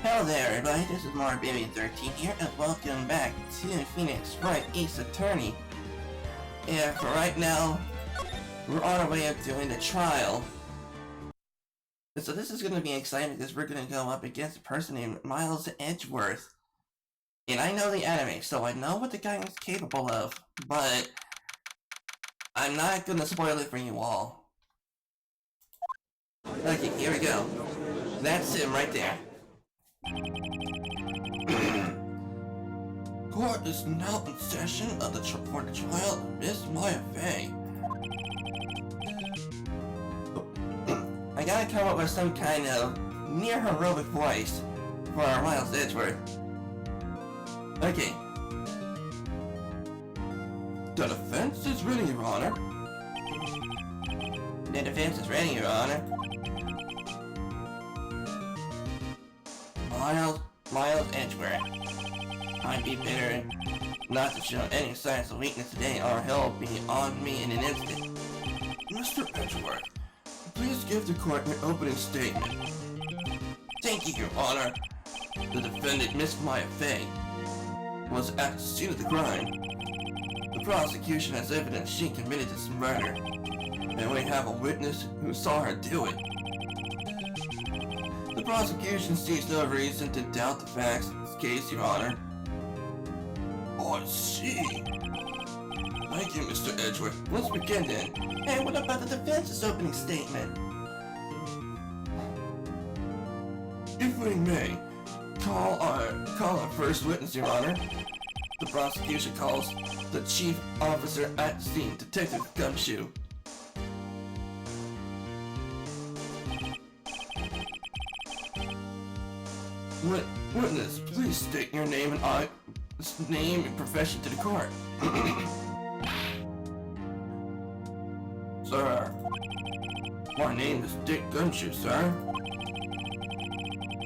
Hello there everybody, this is More Baby 13 here, and welcome back to Phoenix Wright Ace Attorney. And for right now, we're on our way of doing the trial. And so this is going to be exciting because we're going to go up against a person named Miles Edgeworth. And I know the anime, so I know what the guy is capable of, but I'm not going to spoil it for you all. Okay, here we go. That's him right there. Court is now in session of for the trial of Miss Maya Fey. I gotta come up with some kind of near heroic voice for our Miles Edgeworth. Okay. The defense is ready, Your Honor. The defense is ready, Your Honor. Miles Edgeworth. I'd be better not to show any signs of weakness today, or he'll be on me in an instant. Mr. Edgeworth, please give the court your opening statement. Thank you, Your Honor. The defendant, Miss Maya Fey, was at the scene of the crime. The prosecution has evidence she committed this murder, and we have a witness who saw her do it. The prosecution sees no reason to doubt the facts in this case, Your Honor. Oh, I see. Thank you, Mr. Edgeworth. Let's begin then. Hey, what about the defense's opening statement? If we may, call our first witness, Your Honor. The prosecution calls the chief officer at the scene, Detective Gumshoe. Witness, please state your name and profession to the court. Sir, my name is Dick Gumshoe, sir.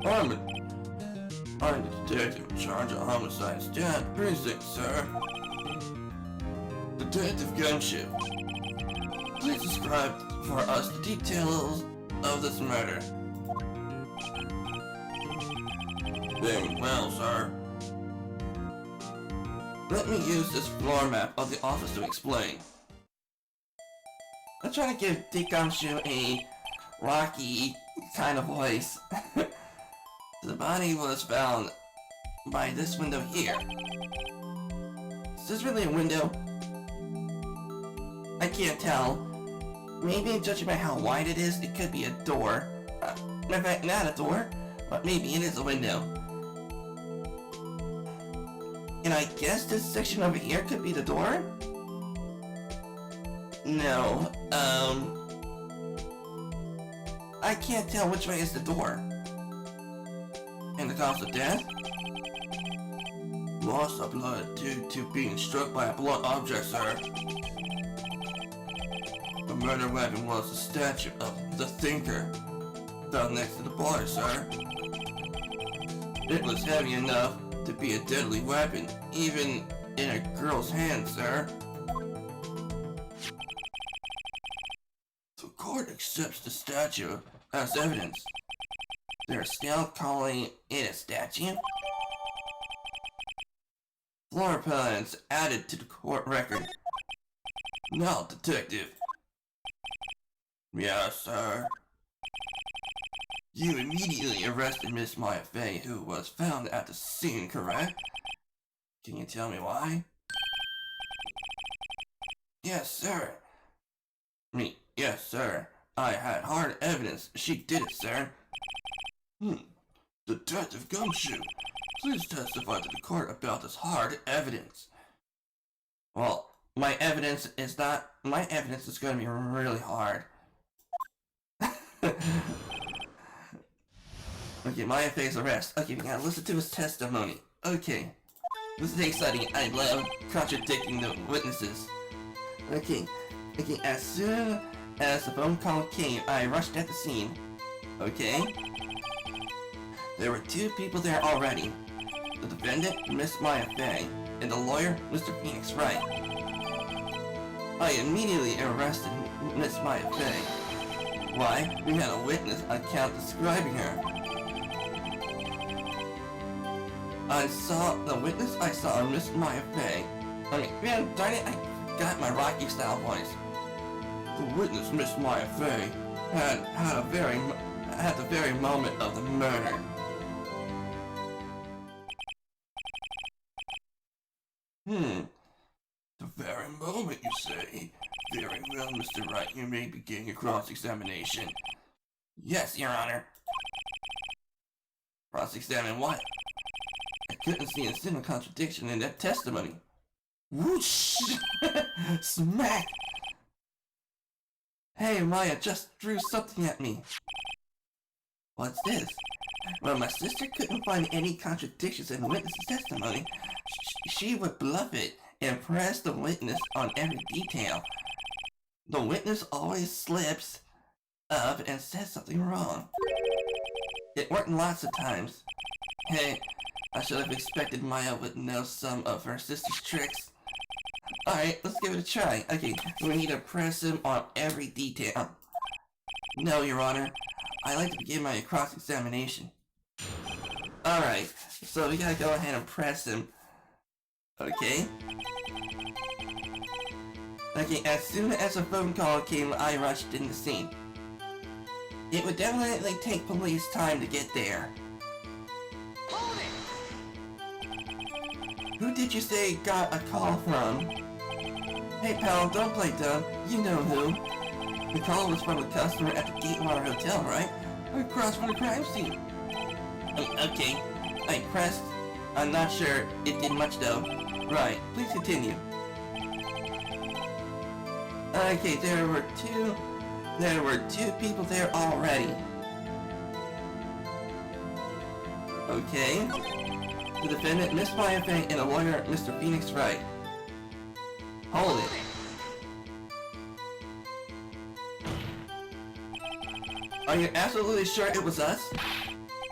I'm the detective in charge of homicide stat precinct, sir. Detective Gumshoe, please describe for us the details of this murder. Very well, sir. Let me use this floor map of the office to explain. I'm trying to give Dick Gumshoe a rocky kind of voice. The body was found by this window here. Is this really a window? I can't tell. Maybe judging by how wide it is, it could be a door. In fact, not a door, but maybe it is a window. And I guess this section over here could be the door? No, I can't tell which way is the door. And the cause of death? Loss of blood due to being struck by a blunt object, sir. The murder weapon was a statue of the Thinker, found next to the bar, sir. It was heavy enough to be a deadly weapon, even in a girl's hand, sir. The court accepts the statue as evidence. They're still calling it a statue? Floor plans added to the court record. Now, detective. Yes, sir. You immediately arrested Miss Maya Fey, who was found at the scene, correct? Can you tell me why? Yes, sir. Yes, sir. I had hard evidence she did it, sir. Detective Gumshoe, please testify to the court about this hard evidence. Well, my evidence is going to be really hard. Okay, Maya Fey's arrest. Okay, we gotta listen to his testimony. Okay. This is exciting. I love contradicting the witnesses. Okay, as soon as the phone call came, I rushed at the scene. Okay? There were two people there already. The defendant, Miss Maya Fey, and the lawyer, Mr. Phoenix Wright. I immediately arrested Miss Maya Fey. Why? We had a witness account describing her. The witness I saw Miss Maya Fey. I mean, man, darn it, I got my Rocky style voice. The witness, Miss Maya Fey, had the very moment of the murder. The very moment, you say? Very well, Mr. Wright, you may begin your cross-examination. Yes, Your Honor. Cross-examine what? I couldn't see a single contradiction in that testimony. Whoosh! Smack! Hey, Maya just threw something at me. What's this? When my sister couldn't find any contradictions in the witness's testimony, she would bluff it and press the witness on every detail. The witness always slips up and says something wrong. It worked lots of times. Hey, I should have expected Maya would know some of her sister's tricks. Alright, let's give it a try. Okay, we need to press him on every detail. No, Your Honor. I like to begin my cross-examination. Alright, so we gotta go ahead and press him. Okay. Okay, as soon as a phone call came, I rushed in the scene. It would definitely take police time to get there. Hold it! Who did you say got a call from? Hey pal, don't play dumb. You know who. The call was from a customer at the Gatewater Hotel, right? Across from the crime scene. Okay. I pressed. I'm not sure it did much though. Right, please continue. Okay, there were two people there already. Okay. The defendant, Miss Maya Fey, and a lawyer, Mr. Phoenix Wright. Hold it. Are you absolutely sure it was us?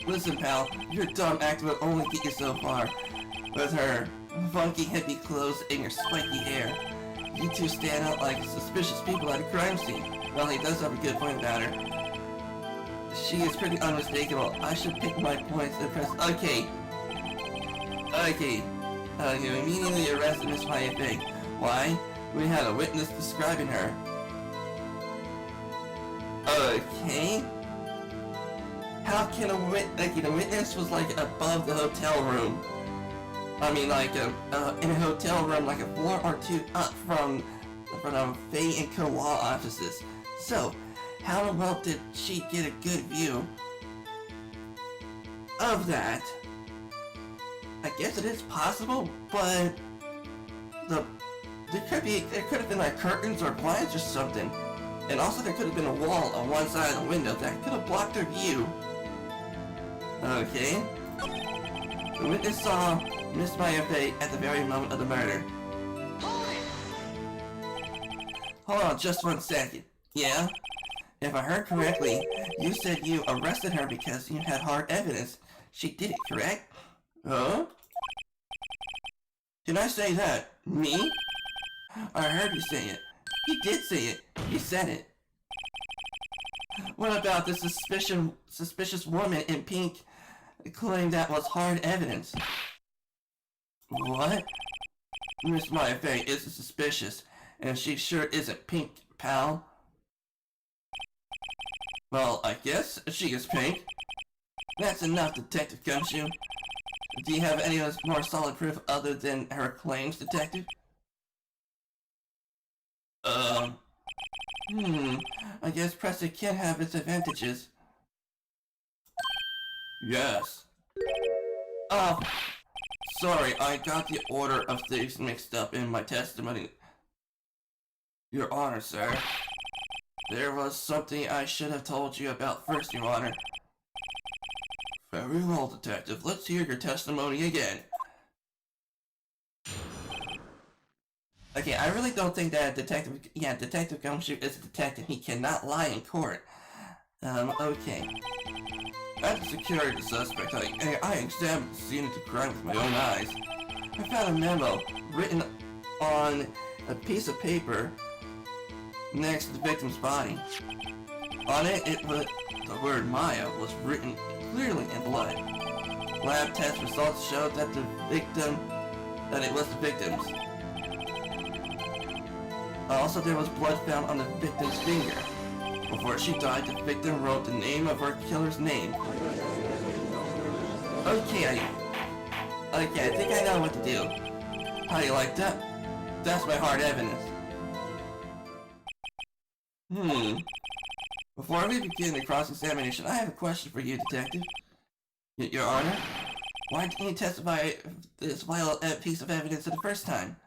Listen, pal, your dumb act will only get you so far. With her funky hippie clothes and your spiky hair, you two stand out like suspicious people at a crime scene. Well, he does have a good point about her. She is pretty unmistakable. I should pick my points and press... Okay. You immediately arrested Miss Maya Fey. Why? We had a witness describing her. Okay. How can a the witness was like above the hotel room? I mean, like in a hotel room, like a floor or two up from Faye and Co. law offices. So, how well did she get a good view of that? I guess it is possible, but there could have been like curtains or blinds or something. And also there could have been a wall on one side of the window that could have blocked her view. Okay. The witness saw Miss Maya Fey at the very moment of the murder. Hold on just 1 second. Yeah? If I heard correctly, you said you arrested her because you had hard evidence. She did it, correct? Huh? Did I say that? Me? I heard you say it. He did say it. He said it. What about the suspicious woman in pink claimed that was hard evidence? What? Miss Maya Fey isn't suspicious, and she sure isn't pink, pal. Well, I guess she is pink. That's enough, Detective Gumshoe. Do you have any more solid proof other than her claims, Detective? I guess pressing can have its advantages. Yes. Oh, sorry, I got the order of things mixed up in my testimony. Your Honor, sir. There was something I should have told you about first, Your Honor. Very well, Detective. Let's hear your testimony again. Okay, I really don't think that Detective Gumshoe is a detective. He cannot lie in court. Okay. After securing the suspect, I examined the scene of the crime with my own eyes. I found a memo written on a piece of paper next to the victim's body. On it, the word Maya was written clearly in blood. Lab test results showed that it was the victim's. Also, there was blood found on the victim's finger. Before she died, the victim wrote the name of her killer's name. Okay, I think I know what to do. How do you like that? That's my hard evidence. Before we begin the cross-examination, I have a question for you, Detective. Your Honor, why didn't you testify this vital piece of evidence the first time?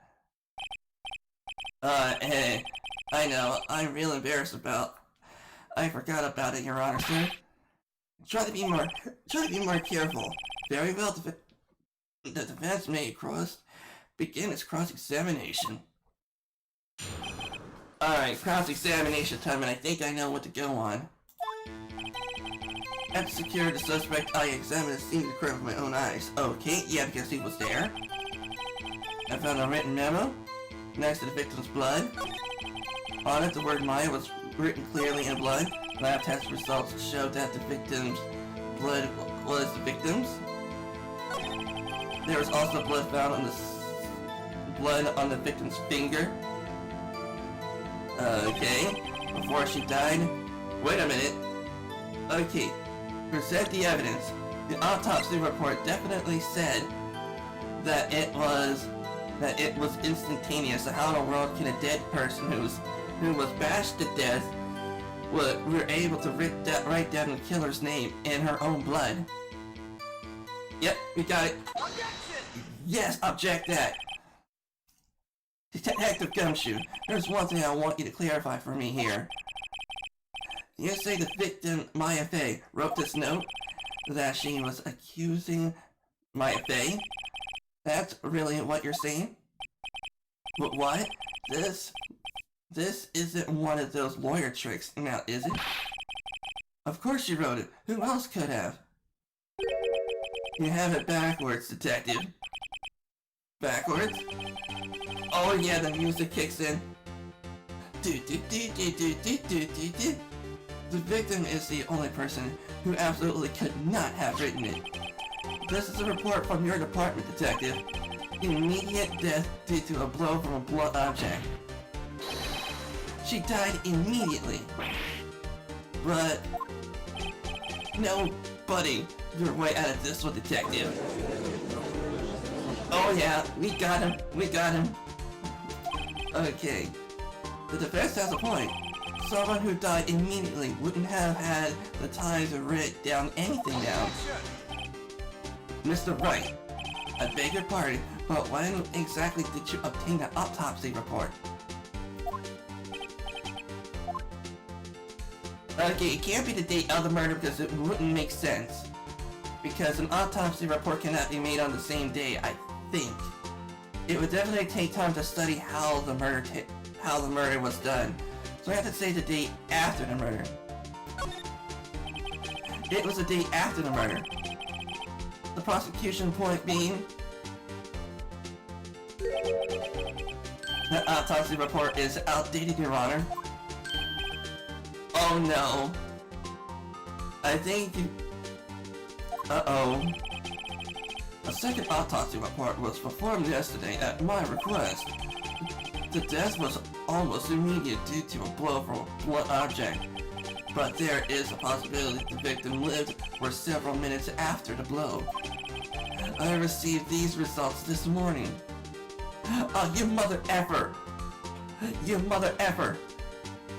Hey, I know, I'm real embarrassed I forgot about it, Your Honor, sir. Try to be more careful. Very well, the defense may begin its cross-examination. Alright, cross-examination time, and I think I know what to go on. After securing the suspect, I examined the scene of the crime with my own eyes. Okay, yeah, because he was there. I found a written memo next to the victim's blood. On it, the word Maya was written clearly in blood. Lab test results showed that the victim's blood was the victim's. There was also blood found on the victim's finger. Okay, before she died. Wait a minute. Okay, present the evidence. The autopsy report definitely said that it was instantaneous. So how in the world can a dead person who was bashed to death were able to write down the killer's name in her own blood? Yep, we got it. Objection! Yes, object that. Detective Gumshoe, there's one thing I want you to clarify for me here. You say the victim, Maya Fey, wrote this note that she was accusing Maya Fey? That's really what you're saying? But what? This isn't one of those lawyer tricks, now is it? Of course she wrote it. Who else could have? You have it backwards, Detective. Backwards? Oh yeah, the music kicks in. The victim is the only person who absolutely could not have written it. This is a report from your department, Detective. Immediate death due to a blow from a blunt object. She died immediately. But no, buddy, you're way out of this one, Detective. Oh yeah, we got him. Okay, the defense has a point. Someone who died immediately wouldn't have had the time to write down anything down. Mr. Wright, I beg your pardon, but when exactly did you obtain the autopsy report? Okay, it can't be the date of the murder because it wouldn't make sense. Because an autopsy report cannot be made on the same day, I think. It would definitely take time to study how the murder was done. So I have to say the date after the murder. It was the day after the murder. The prosecution point being, the autopsy report is outdated, Your Honor. Oh no. I think... Uh-oh. A second autopsy report was performed yesterday at my request. The death was almost immediate due to a blow from a blunt object, but there is a possibility the victim lived for several minutes after the blow. I received these results this morning. Oh, you mother effer! You mother effer!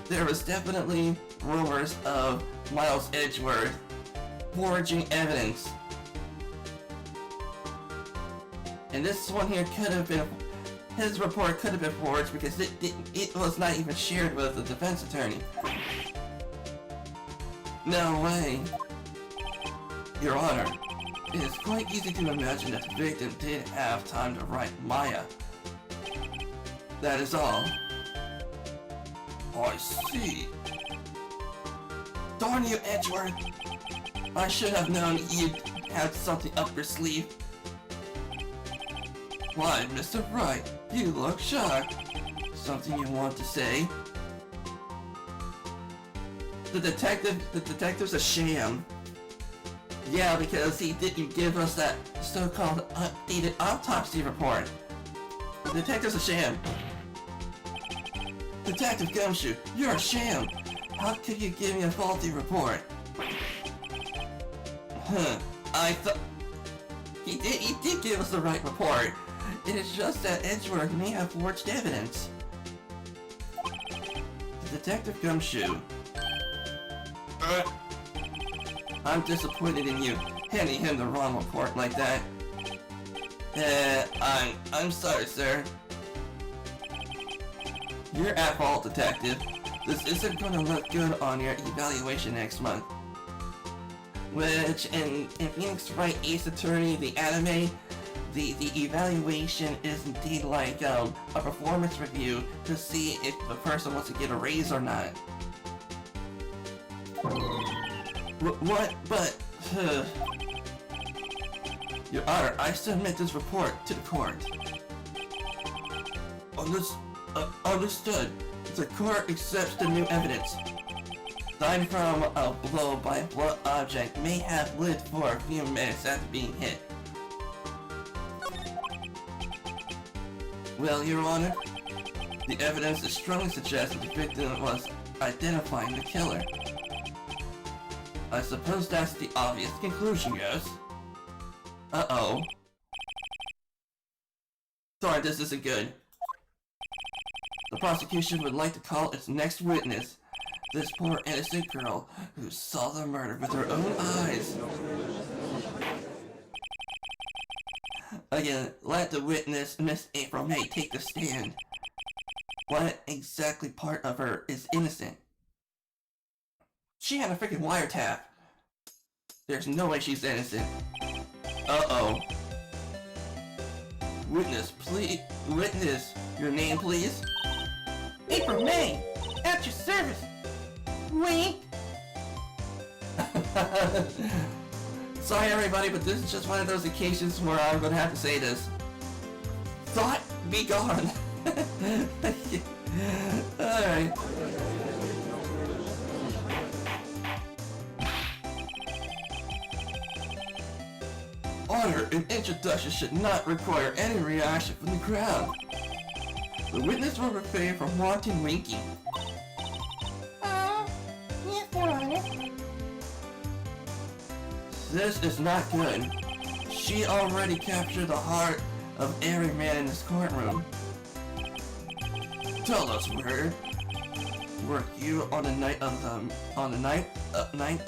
There was definitely rumors of Miles Edgeworth forging evidence. And this one here could have been, his report could have been forged because it was not even shared with the defense attorney. No way. Your Honor, it is quite easy to imagine that the victim did have time to write Maya. That is all. I see. Darn you, Edgeworth! I should have known you'd have something up your sleeve. Why, Mr. Wright, you look shocked. Something you want to say? The detective's a sham. Yeah, because he didn't give us that so-called updated autopsy report. The detective's a sham. Detective Gumshoe, you're a sham. How could you give me a faulty report? I thought... He did give us the right report. It is just that Edgeworth may have forged evidence. Detective Gumshoe. I'm disappointed in you, handing him the wrong report like that. I'm sorry, sir. You're at fault, Detective. This isn't gonna look good on your evaluation next month. Which, in Phoenix Wright Ace Attorney, the anime, the evaluation is indeed like a performance review to see if the person wants to get a raise or not. What? But, Your Honor, I submit this report to the court. Understood. The court accepts the new evidence. Signed from a blow-by-blow object may have lived for a few minutes after being hit. Well, Your Honor, the evidence is strongly suggests that the victim was identifying the killer. I suppose that's the obvious conclusion, yes? Uh-oh. Sorry, this isn't good. The prosecution would like to call its next witness, this poor innocent girl who saw the murder with her own eyes. Again, let the witness, Miss April May, take the stand. What exactly part of her is innocent? She had a freaking wiretap. There's no way she's innocent. Uh-oh. Witness, please. Witness, your name, please? April May, at your service. Wink. Sorry everybody, but this is just one of those occasions where I'm gonna have to say this. Thought be gone. Alright. Order, an introduction should not require any reaction from the crowd. The witness will refrain from wanton winking. Yes, Your Honor. This is not good. She already captured the heart of every man in this courtroom. Tell us, were you on the night of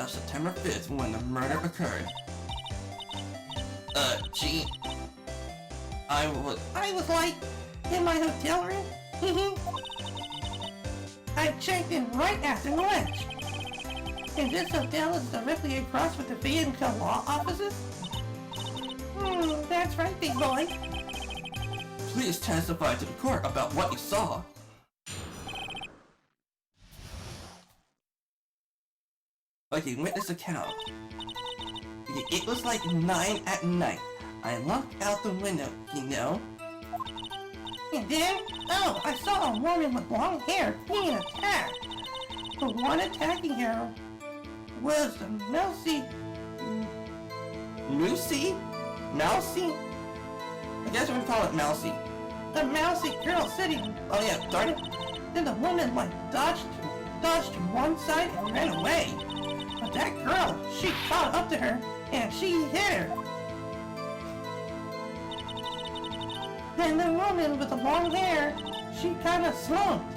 September 5th when the murder occurred? Gee, I was like in my hotel room. I checked in right after lunch. And this hotel is directly across from the Vietnam law offices? That's right, big boy. Please testify to the court about what you saw. Okay, witness account. It was like 9 at night. I looked out the window, you know? And then, I saw a woman with long hair being attacked. The one attacking her was the Mousy? Mousy? I guess we can call it Mousy. The mousy girl sitting. Oh yeah, darn it. Then the woman dodged to one side and ran away. But that girl, she caught up to her and she hit her. Then the woman with the long hair, she kind of slumped.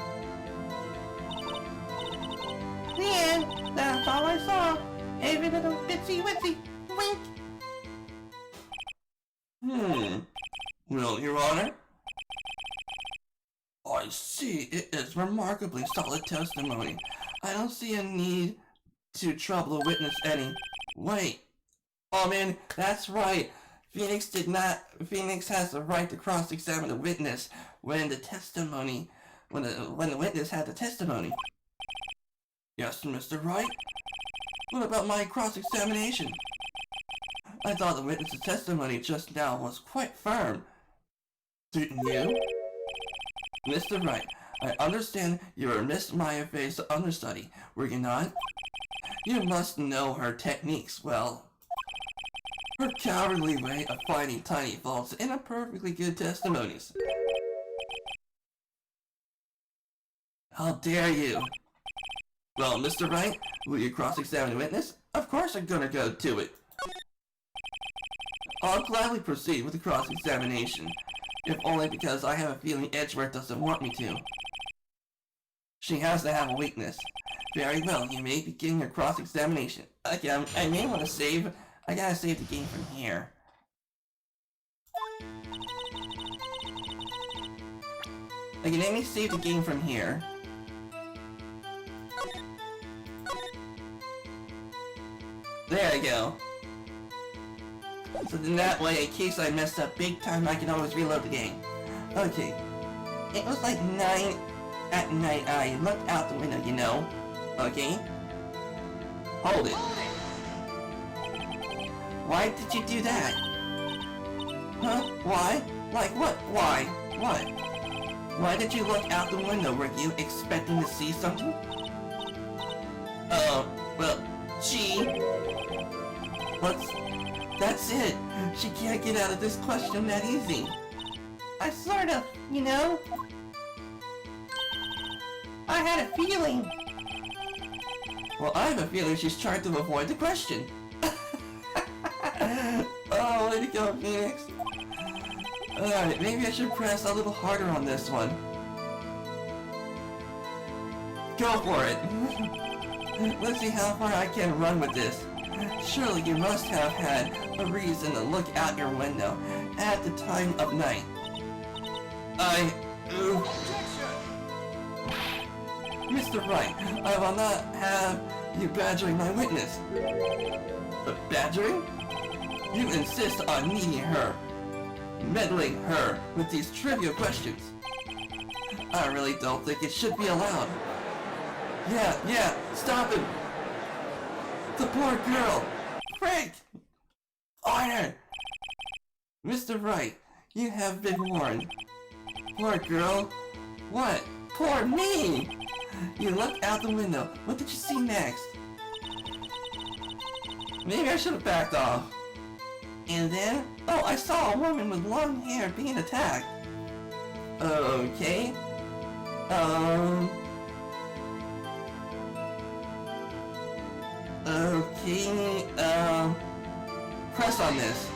The end. That's all I saw. Every little bitsy witsy wink. Well, Your Honor, I see it is remarkably solid testimony. I don't see a need to trouble the witness any. Wait. Oh man, that's right. Phoenix has the right to cross-examine the witness when the witness had the testimony. Yes, Mr. Wright? What about my cross-examination? I thought the witness's testimony just now was quite firm. Didn't you? Mr. Wright, I understand you were Miss Maya Faye's understudy, were you not? You must know her techniques well. Her cowardly way of finding tiny faults in a perfectly good testimonies. How dare you? Well, Mr. Wright, will you cross-examine the witness? Of course I'm gonna go to it. I'll gladly proceed with the cross-examination, if only because I have a feeling Edgeworth doesn't want me to. She has to have a weakness. Very well, you may begin your cross-examination. Again, I may want to save... I gotta save the game from here. Okay, let me save the game from here. There I go. So then that way, in case I messed up big time, I can always reload the game. Okay. It was like 9 at night. I looked out the window, you know. Okay? Hold it. Why did you do that? Huh? Why? Like what? Why? What? Why did you look out the window? Were you expecting to see something? Well, that's it. She can't get out of this question that easy. I sort of, you know. I had a feeling. Well, I have a feeling she's trying to avoid the question. Oh, way to go, Phoenix. Alright, maybe I should press a little harder on this one. Go for it. Let's see how far I can run with this. Surely you must have had a reason to look out your window at the time of night. Objection! Mr. Wright, I will not have you badgering my witness. But badgering? You insist on needing her, meddling her with these trivial questions. I really don't think it should be allowed. Yeah, stop him! The poor girl! Frank! Order! Mr. Wright, you have been warned. Poor girl? What? Poor me! You looked out the window. What did you see next? Maybe I should have backed off. And then? Oh, I saw a woman with long hair being attacked. Okay. Okay, press on this.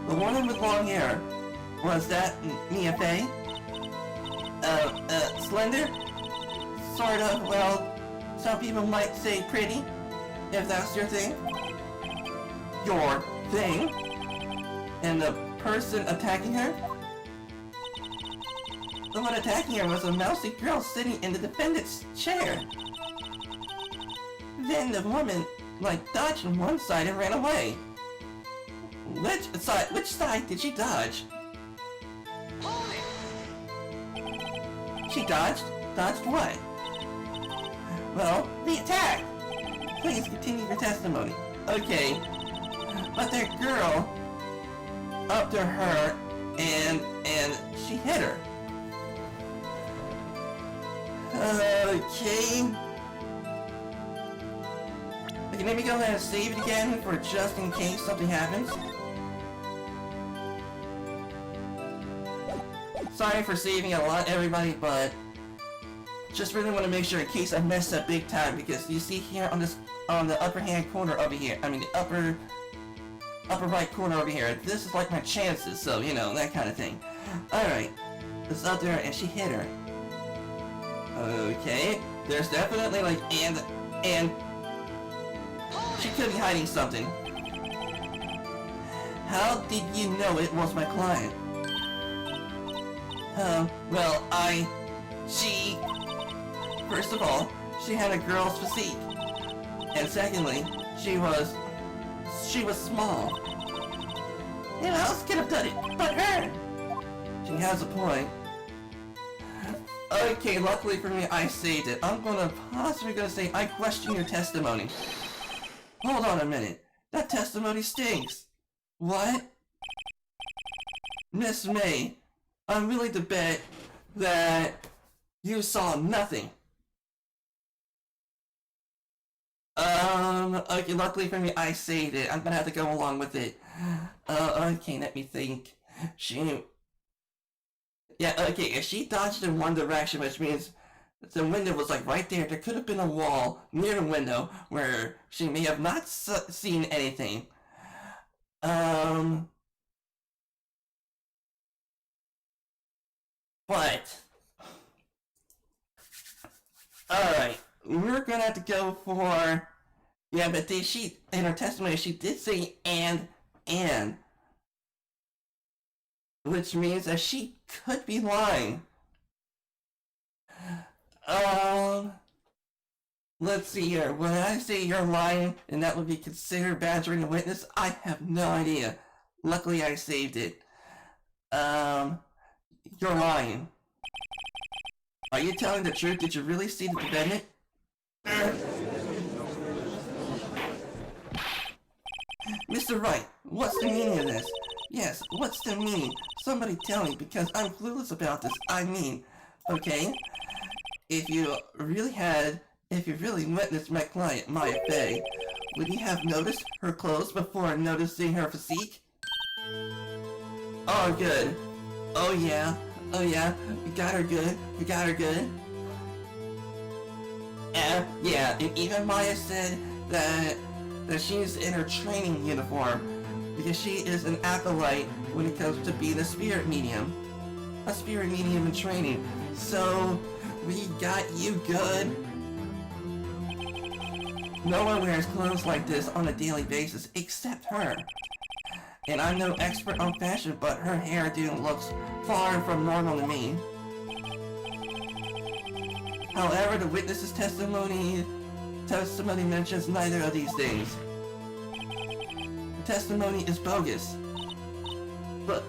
The woman with long hair. Was that Mia Fey? Slender? Sort of, well, some people might say pretty, if that's your thing. Your thing? And the person attacking her? The one attacking her was a mousy girl sitting in the defendant's chair. Then the woman, dodged on one side and ran away. Which side did she dodge? She dodged? Dodged what? Well, the attack! Please continue your testimony. Okay. But that girl up to her and she hit her. Okay. Okay, let me go ahead and save it again for just in case something happens. Sorry for saving a lot, everybody, but just really want to make sure in case I mess up big time, because you see here on the upper hand corner over here, I mean the upper right corner over here, this is like my chances, so you know, that kind of thing. Alright, it's up there and she hit her. Okay, there's definitely and she could be hiding something. How did you know it was my client? Well, first of all, she had a girl's physique. And secondly, she was small. Who else could have done it but her? She has a point. Okay, luckily for me, I saved it. I'm possibly gonna say I question your testimony. Hold on a minute. That testimony stinks. What? Miss May, I'm willing to bet that you saw nothing. Okay, luckily for me, I saved it. I'm gonna have to go along with it. Okay, let me think. Yeah, okay, if she dodged in one direction, which means the window was like right there, there could have been a wall near the window where she may have not seen anything. But alright, we're gonna have to go for... Yeah, but she, in her testimony, she did say and. Which means that she could be lying. Let's see here. When I say you're lying, and that would be considered badgering a witness, I have no idea. Luckily, I saved it. You're lying. Are you telling the truth? Did you really see the defendant? Mr. Wright, what's the meaning of this? Yes, what's the meaning? Somebody tell me, because I'm clueless about this. I mean, okay? If you really witnessed my client, Maya Fey, would you have noticed her clothes before noticing her physique? Oh, good. Oh, yeah. Oh, yeah. We got her good. We got her good. Yeah, and even Maya said that she's in her training uniform because she is an acolyte when it comes to being a spirit medium. A spirit medium in training. So, we got you good. No one wears clothes like this on a daily basis except her. And I'm no expert on fashion, but her hairdo looks far from normal to me. However, the witness's testimony mentions neither of these things. The testimony is bogus. But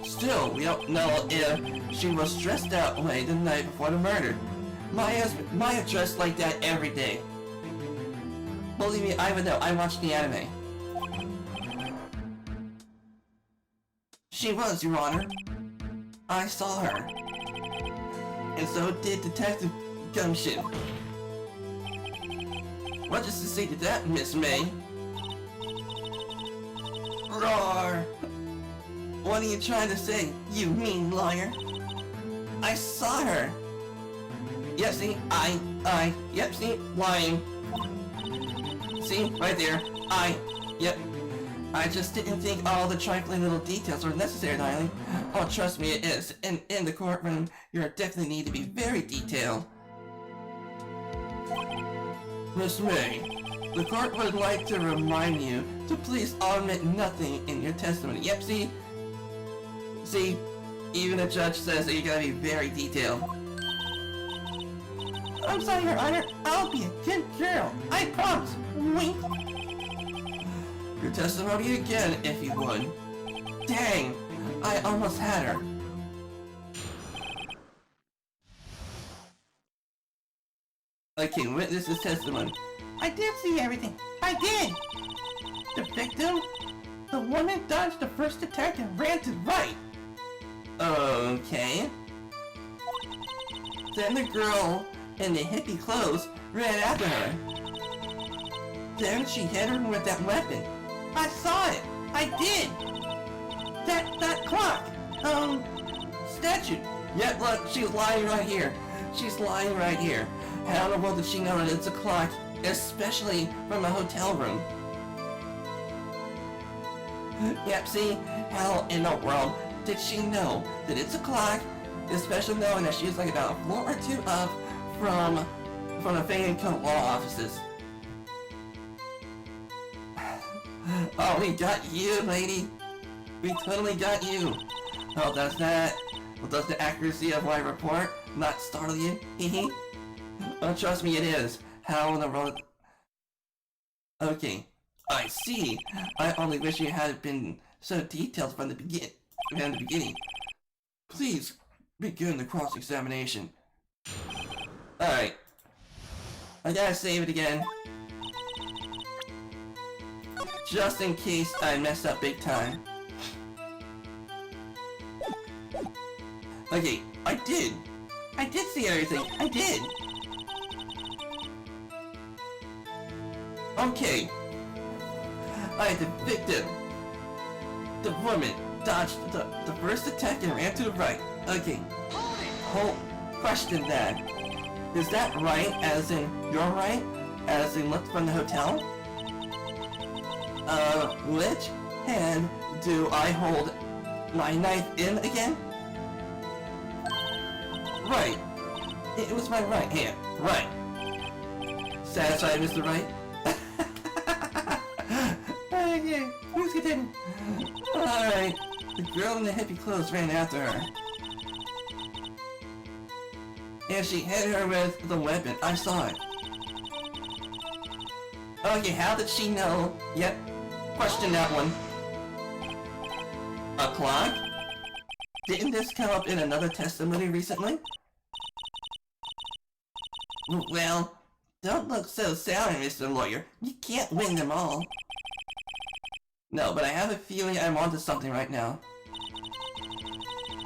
still, we don't know if she was stressed out way the night before the murder. Maya dressed like that every day. Believe me, I would know. I watched the anime. She was, Your Honor. I saw her. And so did Detective Gumshin. What does to say to that, Miss May? Roar! What are you trying to say, you mean liar? I saw her! Yep, see, yep, see, lying. See, right there, yep. I just didn't think all the trifling little details were necessary, darling. Oh, trust me, it is. And in the courtroom, you definitely need to be very detailed. Miss May, the court would like to remind you to please omit nothing in your testimony. Yep, see? See, even the judge says that you gotta be very detailed. I'm sorry, Your Honor. I'll be a good girl. I promise. Wink. Your testimony again, if you would. Dang, I almost had her. Okay, witness's testimony. I did see everything. I did. The victim, the woman dodged the first attack and ran to Wright. Okay. Then the girl in the hippie clothes ran after her. Then she hit her with that weapon. I saw it. I did. That clock. Statue. Yep, look, she's lying right here. She's lying right here. How in the world did she know that it's a clock, especially from a hotel room? Yep, see? How in the world did she know that it's a clock, especially knowing that she's like about a floor or two up from the Fang Coat law offices? Oh, we got you, lady. We totally got you. Oh, does the accuracy of my report not startle you? Hehe. Oh, trust me, it is. How in the world... Okay, I see. I only wish you had been so detailed from the beginning. Please, begin the cross-examination. Alright. I gotta save it again. Just in case I messed up big time. Okay, I did see everything. I did. Okay. Alright, the victim. The woman dodged the first attack and ran to the right. Okay. Whole question that. Is that right as in your right? As in looked from the hotel? Which hand do I hold my knife in again? Right. It was my right hand. Right. Satisfied, Mr. Wright? Okay, please continue. Alright. The girl in the hippie clothes ran after her. And she hit her with the weapon. I saw it. Okay, how did she know? Yep. Question that one. A clock? Didn't this come up in another testimony recently? Well, don't look so sour, Mr. Lawyer. You can't win them all. No, but I have a feeling I'm onto something right now.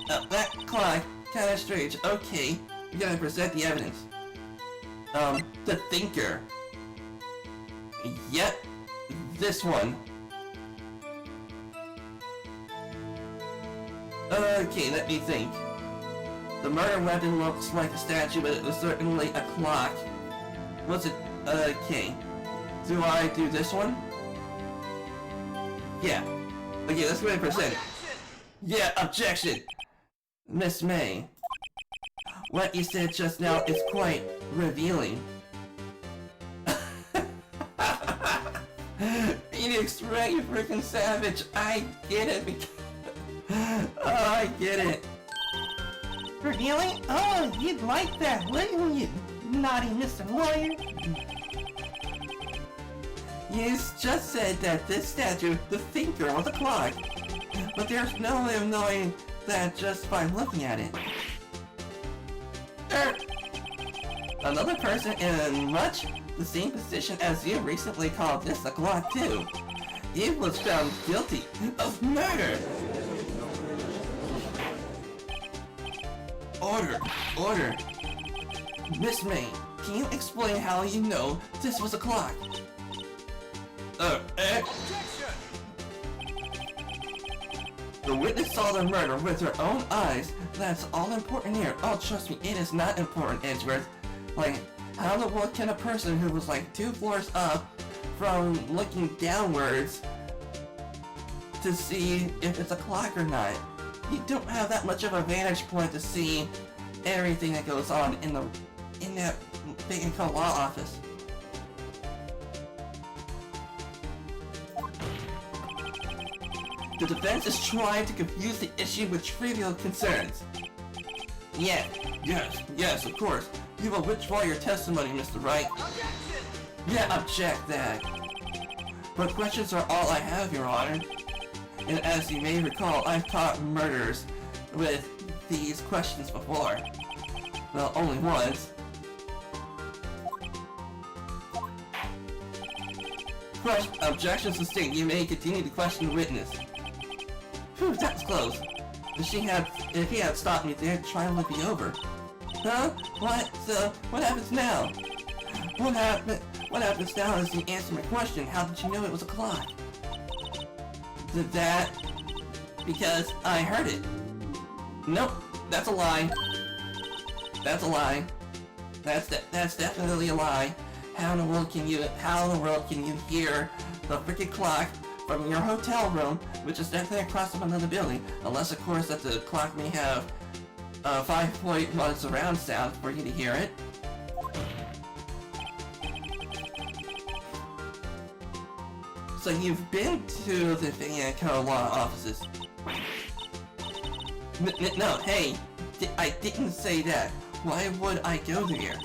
That clock, kinda strange. Okay, we gotta present the evidence. The thinker. Yep, this one. Okay, let me think. The murder weapon looks like a statue, but it was certainly a clock. Was it? Okay. Do I do this one? Yeah. Okay, let's go ahead and present it. Yeah, objection! Miss May. What you said just now is quite revealing. Phoenix, Ray, you freaking savage. I get it because... Oh, I get it. Really? Oh, you'd like that, wouldn't you? Naughty Mr. Lawyer. You just said that this statue, the thinker, was a clock. But there's no way of knowing that just by looking at it. Another person in much the same position as you recently called this a clock too. He was found guilty of murder. Order. Miss May, can you explain how you know this was a clock? Objection! The witness saw the murder with her own eyes. That's all important here. Oh, trust me, it is not important, Edgeworth. Like, how in the world can a person who was like 2 floors up from looking downwards to see if it's a clock or not? You don't have that much of a vantage point to see everything that goes on in that big and cold law office. The defense is trying to confuse the issue with trivial concerns. Yes, of course. You will withdraw your testimony, Mr. Wright. Objection! Yeah, object that. But questions are all I have, Your Honor. And as you may recall, I've caught murderers with these questions before. Well, only once. Objection sustained. You may continue to question the witness. Phew, that was close. If he had stopped me there, the trial would be over. Huh? What? So, what happens now? What happens now is you answer my question. How did you know it was a clock? Because I heard it. Nope, that's a lie. That's a lie. That's definitely a lie. How in the world can you hear the freaking clock from your hotel room, which is definitely across from another building, unless of course that the clock may have 5.1 surround sound for you to hear it. So you've been to the Vianco law offices? No, hey, I didn't say that. Why would I go there?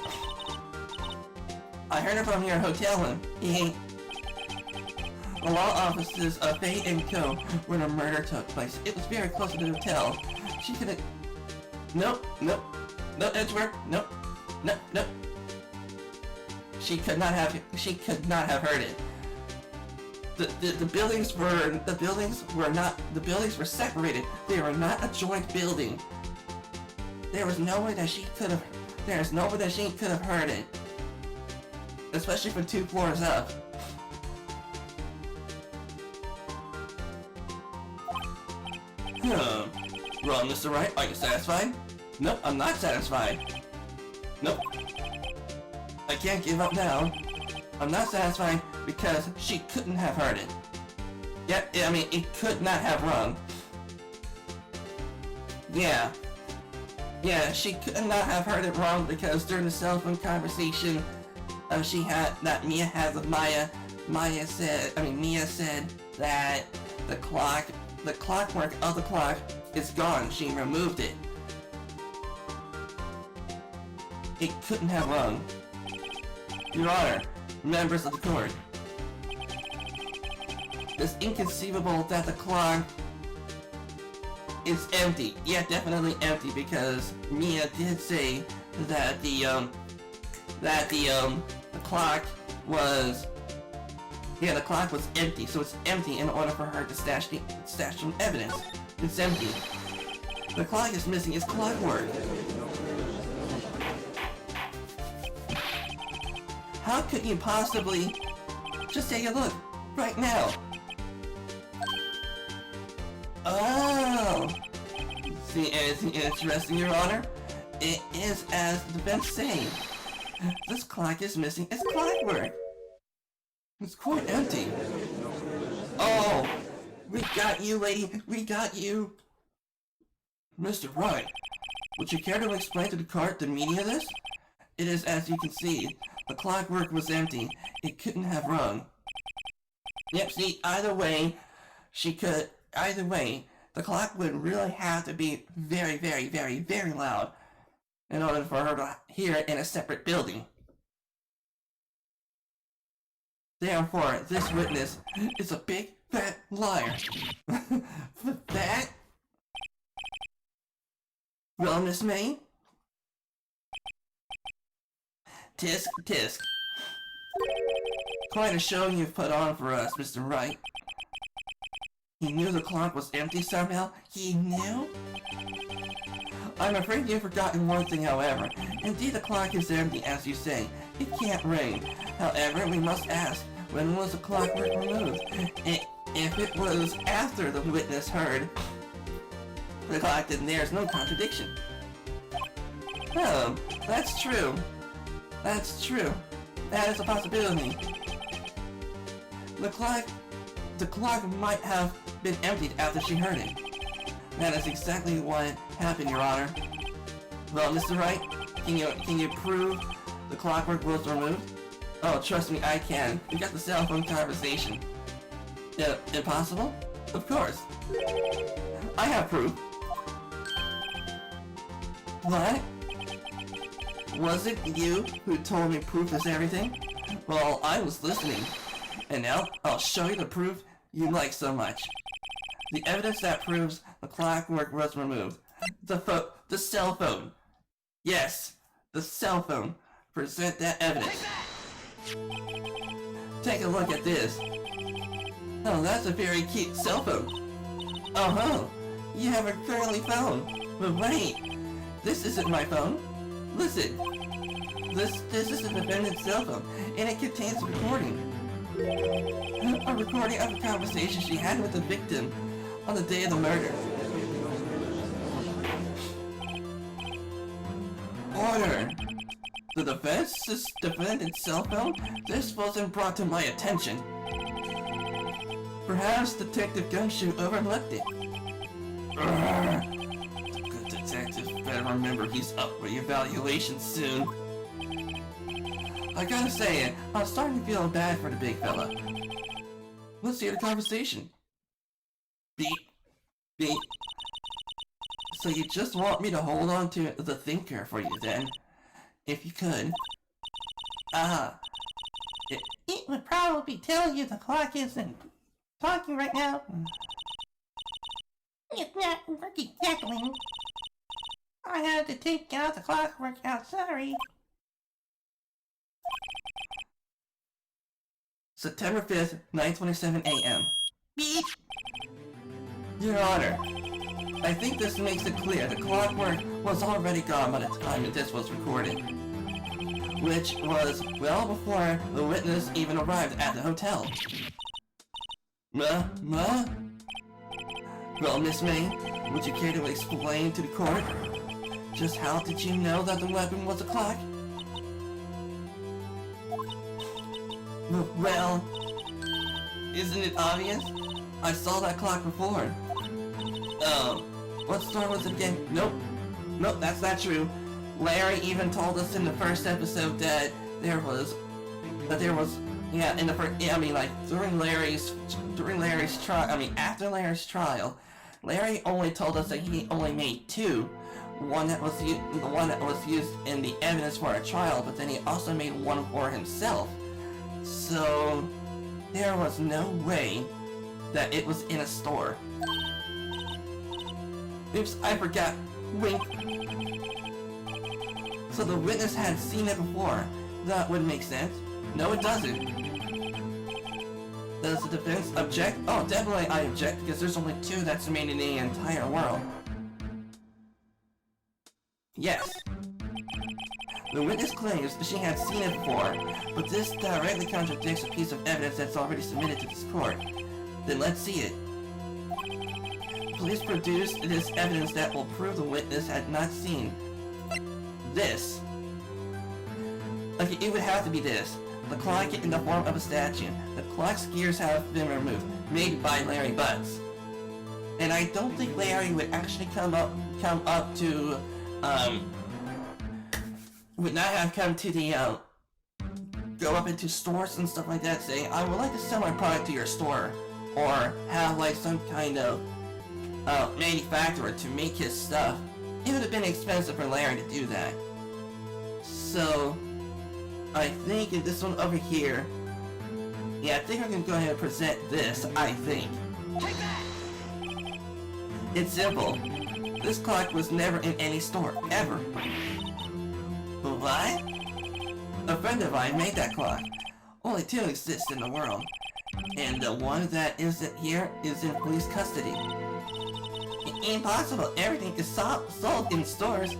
I heard it from your hotel room. The law offices of Fay & Co. where the murder took place. It was very close to the hotel. She couldn't... Nope. No, Edgeworth. Nope. She could not have heard it. The buildings were separated. They were not a joint building. There's no way that she could have heard it. Especially from 2 floors up. Well, Mr. Wright, are you satisfied? Nope, I'm not satisfied. Nope. I can't give up now. I'm not satisfied because she couldn't have heard it. Yeah, I mean, it could not have rung. Yeah, she could not have heard it wrong because during the cell phone conversation Mia had with Maya, Mia said that the clockwork of the clock is gone. She removed it. It couldn't have rung. Your Honor, members of the court, it's inconceivable that the clock is empty. Yeah, definitely empty because Mia did say that the clock was empty, so it's empty in order for her to stash some evidence. It's empty. The clock is missing its clockwork. How could you possibly just take a look right now? Oh! See anything interesting, Your Honor? It is as the defense say. This clock is missing its clockwork. It's quite empty. Oh! We got you, lady! We got you! Mr. Wright, would you care to explain to the court the meaning of this? It is as you can see. The clockwork was empty. It couldn't have rung. Yep, see, either way, the clock would really have to be very, very, very, very loud in order for her to hear it in a separate building. Therefore, this witness is a big, fat liar. For that? Well, Miss May? Tisk, tisk. Quite a show you've put on for us, Mr. Wright. He knew the clock was empty somehow? He knew? I'm afraid you've forgotten one thing, however. Indeed, the clock is empty, as you say. It can't ring. However, we must ask, when was the clockwork removed? If it was after the witness heard the clock, then there's no contradiction. Oh, that's true. That's true. That is a possibility. The clock might have been emptied after she heard it. That is exactly what happened, Your Honor. Well, Mr. Wright, can you prove the clockwork was removed? Oh, trust me, I can. We got the cell phone conversation. Impossible? Of course. I have proof. What? Was it you who told me proof is everything? Well, I was listening. And now, I'll show you the proof you like so much. The evidence that proves the clockwork was removed. The cell phone. Yes, the cell phone. Present that evidence. Take a look at this. Oh, that's a very cute cell phone. Oh, you have a curly phone. But wait, this isn't my phone. Listen, this is the defendant's cell phone, and it contains a recording. A recording of a conversation she had with the victim on the day of the murder. Order! The defendant's cell phone? This wasn't brought to my attention. Perhaps Detective Gumshoe overlooked it. Good detective better remember he's up for evaluation soon. I gotta say, I'm starting to feel bad for the big fella. Let's hear the conversation. Beep. Beep. So you just want me to hold on to the thinker for you then? If you could. It would probably tell you the clock isn't talking right now. It's not working exactly. I had to take out the clockwork out, sorry. September 5th, 9:27 a.m. Beep. Your Honor, I think this makes it clear the clockwork was already gone by the time this was recorded, which was well before the witness even arrived at the hotel. Well, Miss May, would you care to explain to the court just how did you know that the weapon was a clock? Well, isn't it obvious? I saw that clock before. What store was it again? Nope, that's not true. Larry even told us in the first episode that after Larry's trial, Larry only told us that he only made two. The one that was used in the evidence for a trial, but then he also made one for himself. So there was no way that it was in a store. Oops, I forgot. Wink. So the witness had seen it before. That would make sense. No, it doesn't. Does the defense object? Oh, definitely I object, because there's only two that's made in the entire world. Yes. The witness claims she had seen it before, but this directly contradicts a piece of evidence that's already submitted to this court. Then let's see it. Please produce this evidence that will prove the witness had not seen this. Okay, it would have to be this. The clock in the form of a statue. The clock's gears have been removed, made by Larry Butts. And I don't think Larry would actually would not have come to the, go up into stores and stuff like that saying, I would like to sell my product to your store. Or have like some kind of, manufacturer to make his stuff. It would have been expensive for Larry to do that. So, I think in this one over here, yeah, I think we're gonna go ahead and present this, I think. Take that! It's simple. This clock was never in any store, ever. What? A friend of mine made that clock. Only two exist in the world. And the one that isn't here is in police custody. Impossible, everything is sold in stores.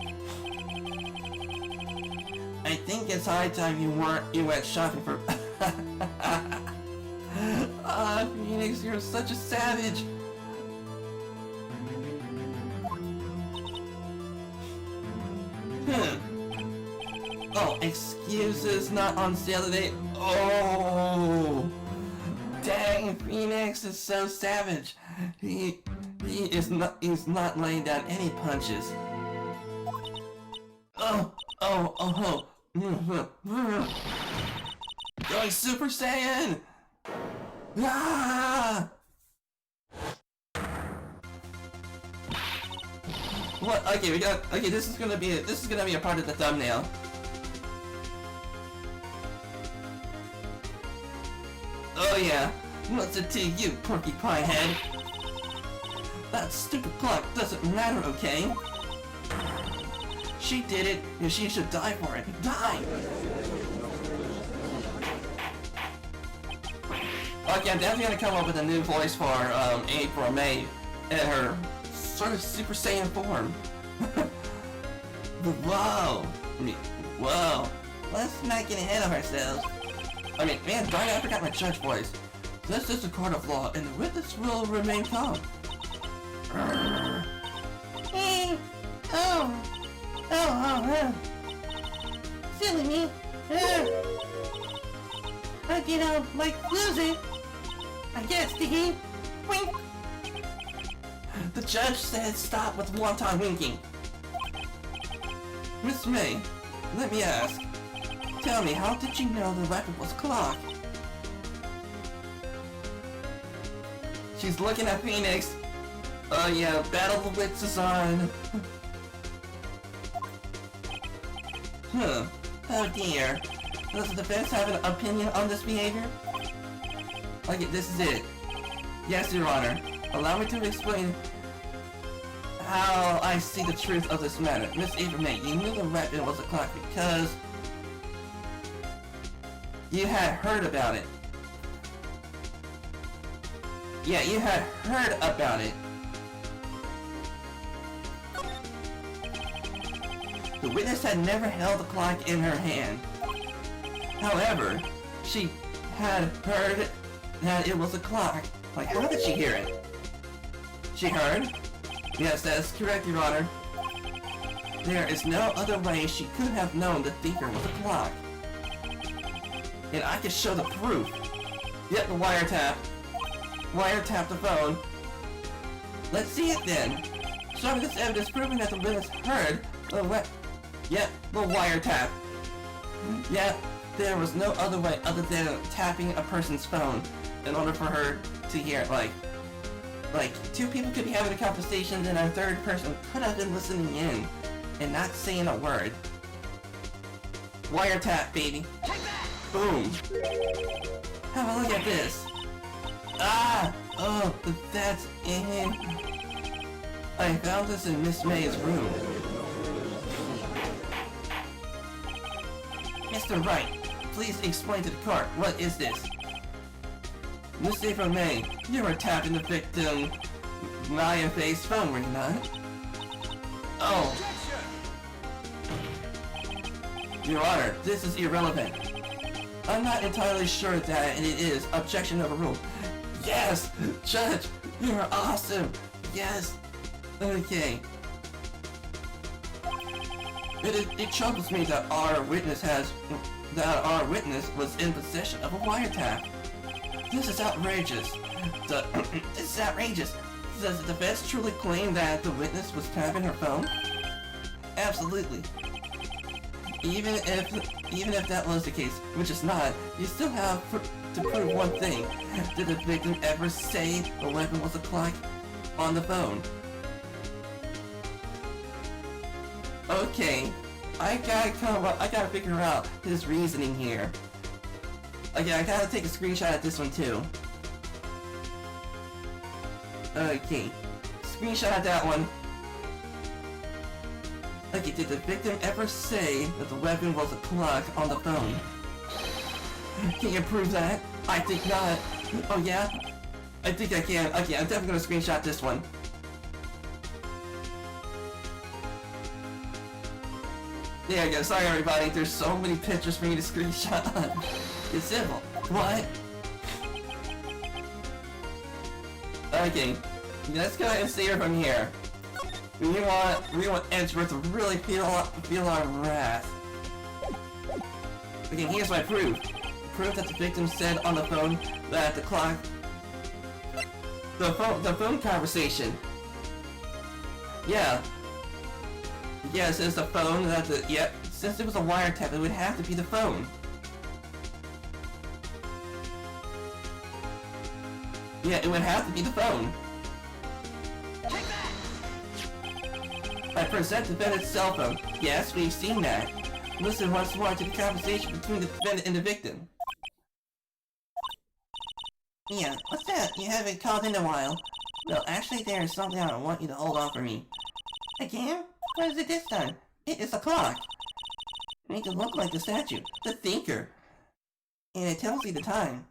I think it's high time you went shopping for... Phoenix, you're such a savage! Oh, excuses not on sale today. Oh! Dang, Phoenix is so savage. He's not laying down any punches. Oh. Going Super Saiyan! Ah! What? Okay, this is gonna be a part of the thumbnail. Oh yeah, what's it to you, porcupine head? That stupid clock doesn't matter, okay? She did it, and she should die for it. Die! Okay, I'm definitely gonna come up with a new voice for April May in her sort of Super Saiyan form. Whoa! Whoa! Let's not get ahead of ourselves. I mean, man, darn it, I forgot my judge voice. This is a court of law, and the witness will remain calm. Hey! Oh! Silly me! But you know, like losing, I guess, Diggy. Wink! The judge said stop with one-time winking. Miss May, let me ask. Tell me, how did you know the weapon was a clock? She's looking at Phoenix. Oh yeah, Battle of the Wits is on. Oh dear. Does the defense have an opinion on this behavior? Okay, this is it. Yes, Your Honor. Allow me to explain how I see the truth of this matter. Miss May, you knew the weapon was a clock because you had heard about it. Yeah, you had heard about it. The witness had never held the clock in her hand. However, she had heard that it was a clock. Like, how did she hear it? She heard? Yes, that is correct, Your Honor. There is no other way she could have known the thinker was a clock. And I can show the proof. Yep, the wiretap. Wiretap the phone. Let's see it then. Show me this evidence proving that the witness heard the Yep, the wiretap. Yep, there was no other way other than tapping a person's phone in order for her to hear it. Like, two people could be having a conversation and a third person could have been listening in and not saying a word. Wiretap, baby. Boom. Have a look at this. Ah! Oh, that's it. I found this in Miss May's room. Mr. Wright, please explain to the court, what is this? Miss April May, you were tapping the victim Maya Faye's phone, were you not? Oh. Your Honor, this is irrelevant. I'm not entirely sure that it is. Objection overruled. Yes! Judge, you're awesome! Yes! Okay. It troubles me that our witness was in possession of a wiretap. This is outrageous. This is outrageous. Does the defense truly claim that the witness was tapping her phone? Absolutely. Even if that was the case, which is not, you still have to prove one thing. Did the victim ever say the weapon was a clock on the phone? Okay, I gotta figure out his reasoning here. Okay, I gotta take a screenshot of this one too. Okay, screenshot of that one. Okay, did the victim ever say that the weapon was a clock on the phone? Can you prove that? I think not. Oh yeah? I think I can. Okay, I'm definitely gonna screenshot this one. There you go. Sorry everybody, there's so many pictures for me to screenshot. It's simple. What? Okay, let's go ahead and see her from here. We want Edgeworth to really feel our wrath. Okay, here's my proof. Proof that the victim said on the phone that the clock... The phone conversation. Yeah. Yeah, it says the phone that the... Yep, since it was a wiretap, it would have to be the phone. Yeah, it would have to be the phone. I present the defendant's cell phone. Yes, we've seen that. Listen once more to the conversation between the defendant and the victim. Yeah, what's that? You haven't called in a while. Well, actually there's something I want you to hold on for me. Again? What is it this time? It is a clock. Make it look like the statue, the thinker. And it tells you the time.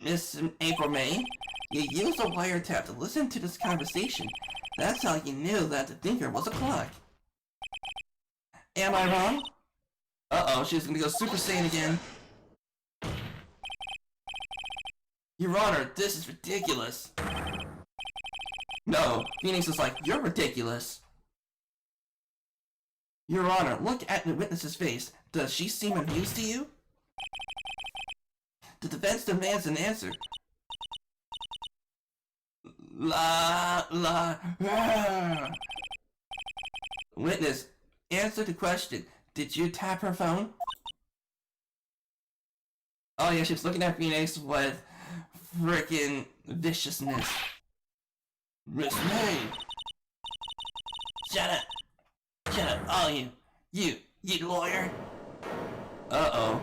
Miss April May, you used a wiretap to listen to this conversation. That's how you knew that the thinker was a clock. Am I wrong? Uh-oh, she's gonna go Super Saiyan again. Your Honor, this is ridiculous. No, Phoenix is like, you're ridiculous. Your Honor, look at the witness's face. Does she seem amused to you? The defense demands an answer. Witness, answer the question. Did you tap her phone? Oh yeah, she was looking at Phoenix with frickin' viciousness. Miss May! Shut up! Shut up, all you! You lawyer! Uh-oh. ...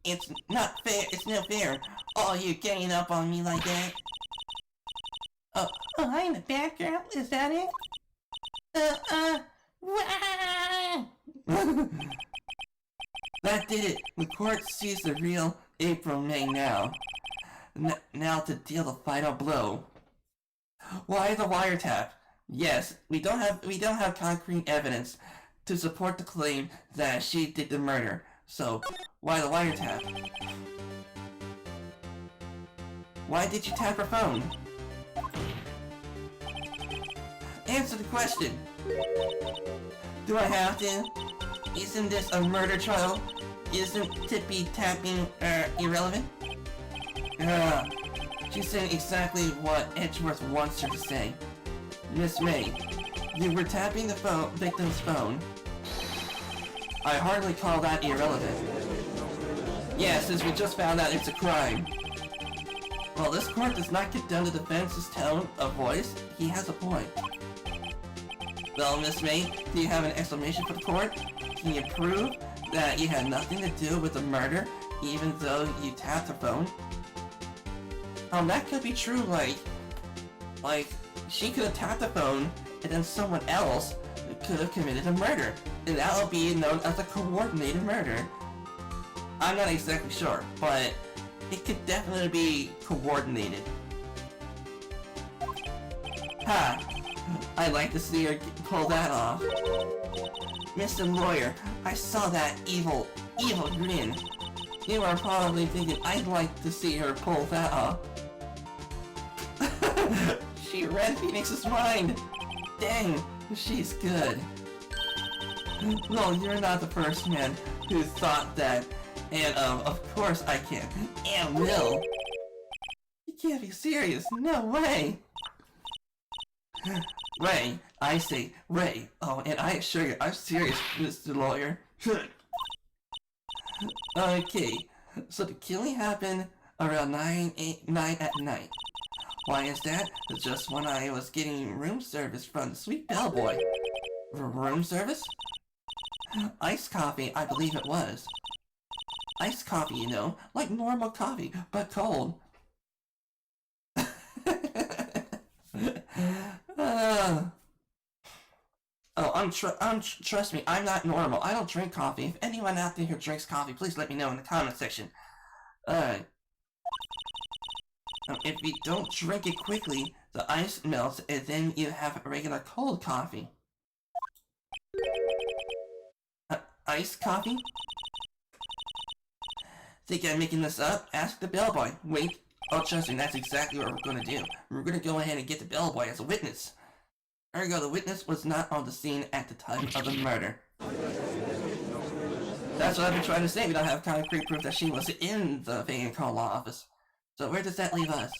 It's not fair, it's no fair. All you getting up on me like that. Oh, I'm the bad girl, is that it? That did it. The court sees the real April May now. Now to deal the final blow. Why the wiretap? Yes, we don't have concrete evidence to support the claim that she did the murder. So, why the wiretap? Why did you tap her phone? Answer the question! Do I have to? Isn't this a murder trial? Isn't tippy-tapping, irrelevant? She's saying exactly what Edgeworth wants her to say. Miss May, you were tapping the victim's phone. I hardly call that irrelevant. Yeah, since we just found out it's a crime. Well, this court does not condemn the defense's tone of voice. He has a point. Well, Miss May, do you have an explanation for the court? Can you prove that you had nothing to do with the murder, even though you tapped her phone? That could be true, like, she could have tapped the phone, and then someone else could have committed a murder, and that would be known as a coordinated murder. I'm not exactly sure, but it could definitely be coordinated. Ha! I'd like to see her pull that off. Mr. Lawyer, I saw that evil grin. You are probably thinking I'd like to see her pull that off. She read Phoenix's mind! Dang, she's good. No, you're not the first man who thought that, and of course I can, and will. You can't be serious, no way! Ray, I say Ray. Oh, and I assure you, I'm serious, Mr. Lawyer. Okay, so the killing happened around 9 at night. Why is that? It's just when I was getting room service from the sweet bellboy. Room service? Iced coffee, I believe it was. Iced coffee, you know, like normal coffee, but cold. Trust me, I'm not normal. I don't drink coffee. If anyone out there who drinks coffee, please let me know in the comment section. If you don't drink it quickly, the ice melts and then you have regular cold coffee. Iced coffee? Think I'm making this up? Ask the bellboy. Wait. Oh, trust me, that's exactly what we're gonna do. We're gonna go ahead and get the bellboy as a witness. Ergo, the witness was not on the scene at the time of the murder. That's what I've been trying to say. We don't have concrete proof that she was in the vacant call law office. So where does that leave us?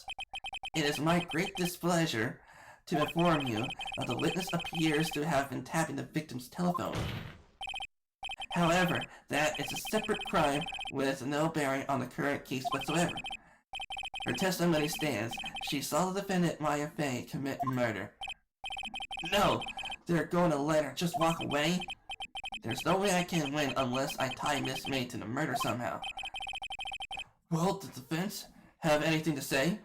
It is my great displeasure to inform you that the witness appears to have been tapping the victim's telephone. However, that is a separate crime with no bearing on the current case whatsoever. Her testimony stands. She saw the defendant, Maya Fey, commit murder. No! They're going to let her just walk away? There's no way I can win unless I tie Miss May to the murder somehow. Well, the defense have anything to say?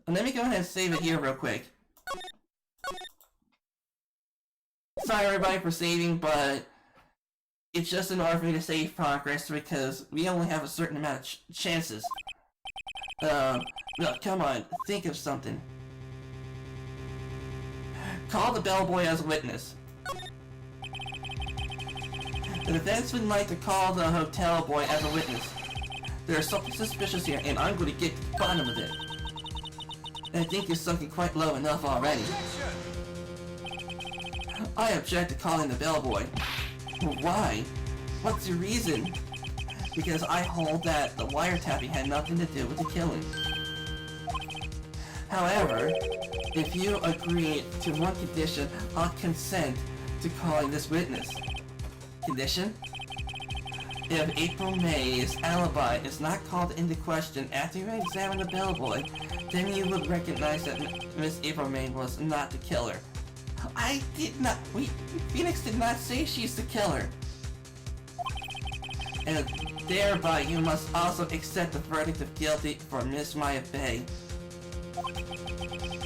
Let me go ahead and save it here real quick. Sorry everybody for saving, but it's just in order for me to save progress because we only have a certain amount of chances. No, come on, think of something. Call the bellboy as a witness. The defense would like to call the hotel boy as a witness. There's something suspicious here, and I'm going to get to the bottom of it. I think you're sunken quite low enough already. I object to calling the bellboy. Why? What's your reason? Because I hold that the wiretapping had nothing to do with the killing. However, if you agree to one condition, I'll consent to calling this witness. Condition? If April May's alibi is not called into question after you examine the bellboy, then you would recognize that Miss April May was not the killer. I did not. Phoenix did not say she's the killer. And thereby, you must also accept the verdict of guilty for Miss Maya Fey.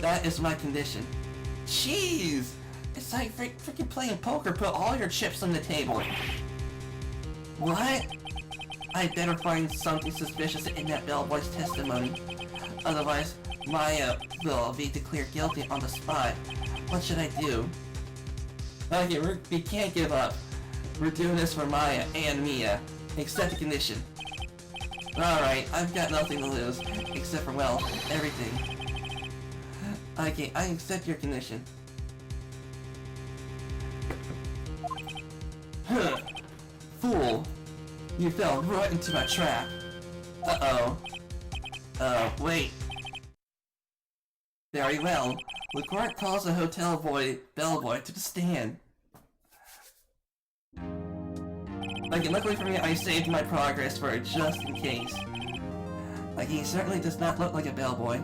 That is my condition. Jeez! It's like freaking playing poker. Put all your chips on the table. What? I better find something suspicious in that bellboy's testimony. Otherwise, Maya will be declared guilty on the spot. What should I do? Okay, we can't give up. We're doing this for Maya and Mia. Accept the condition. Alright, I've got nothing to lose, except for, well, everything. Okay, I accept your condition. Huh. Fool! You fell right into my trap. Uh-oh. Wait. Very well. The court calls the hotel bellboy to the stand. Okay, luckily for me, I saved my progress for it just in case. Like, he certainly does not look like a bellboy.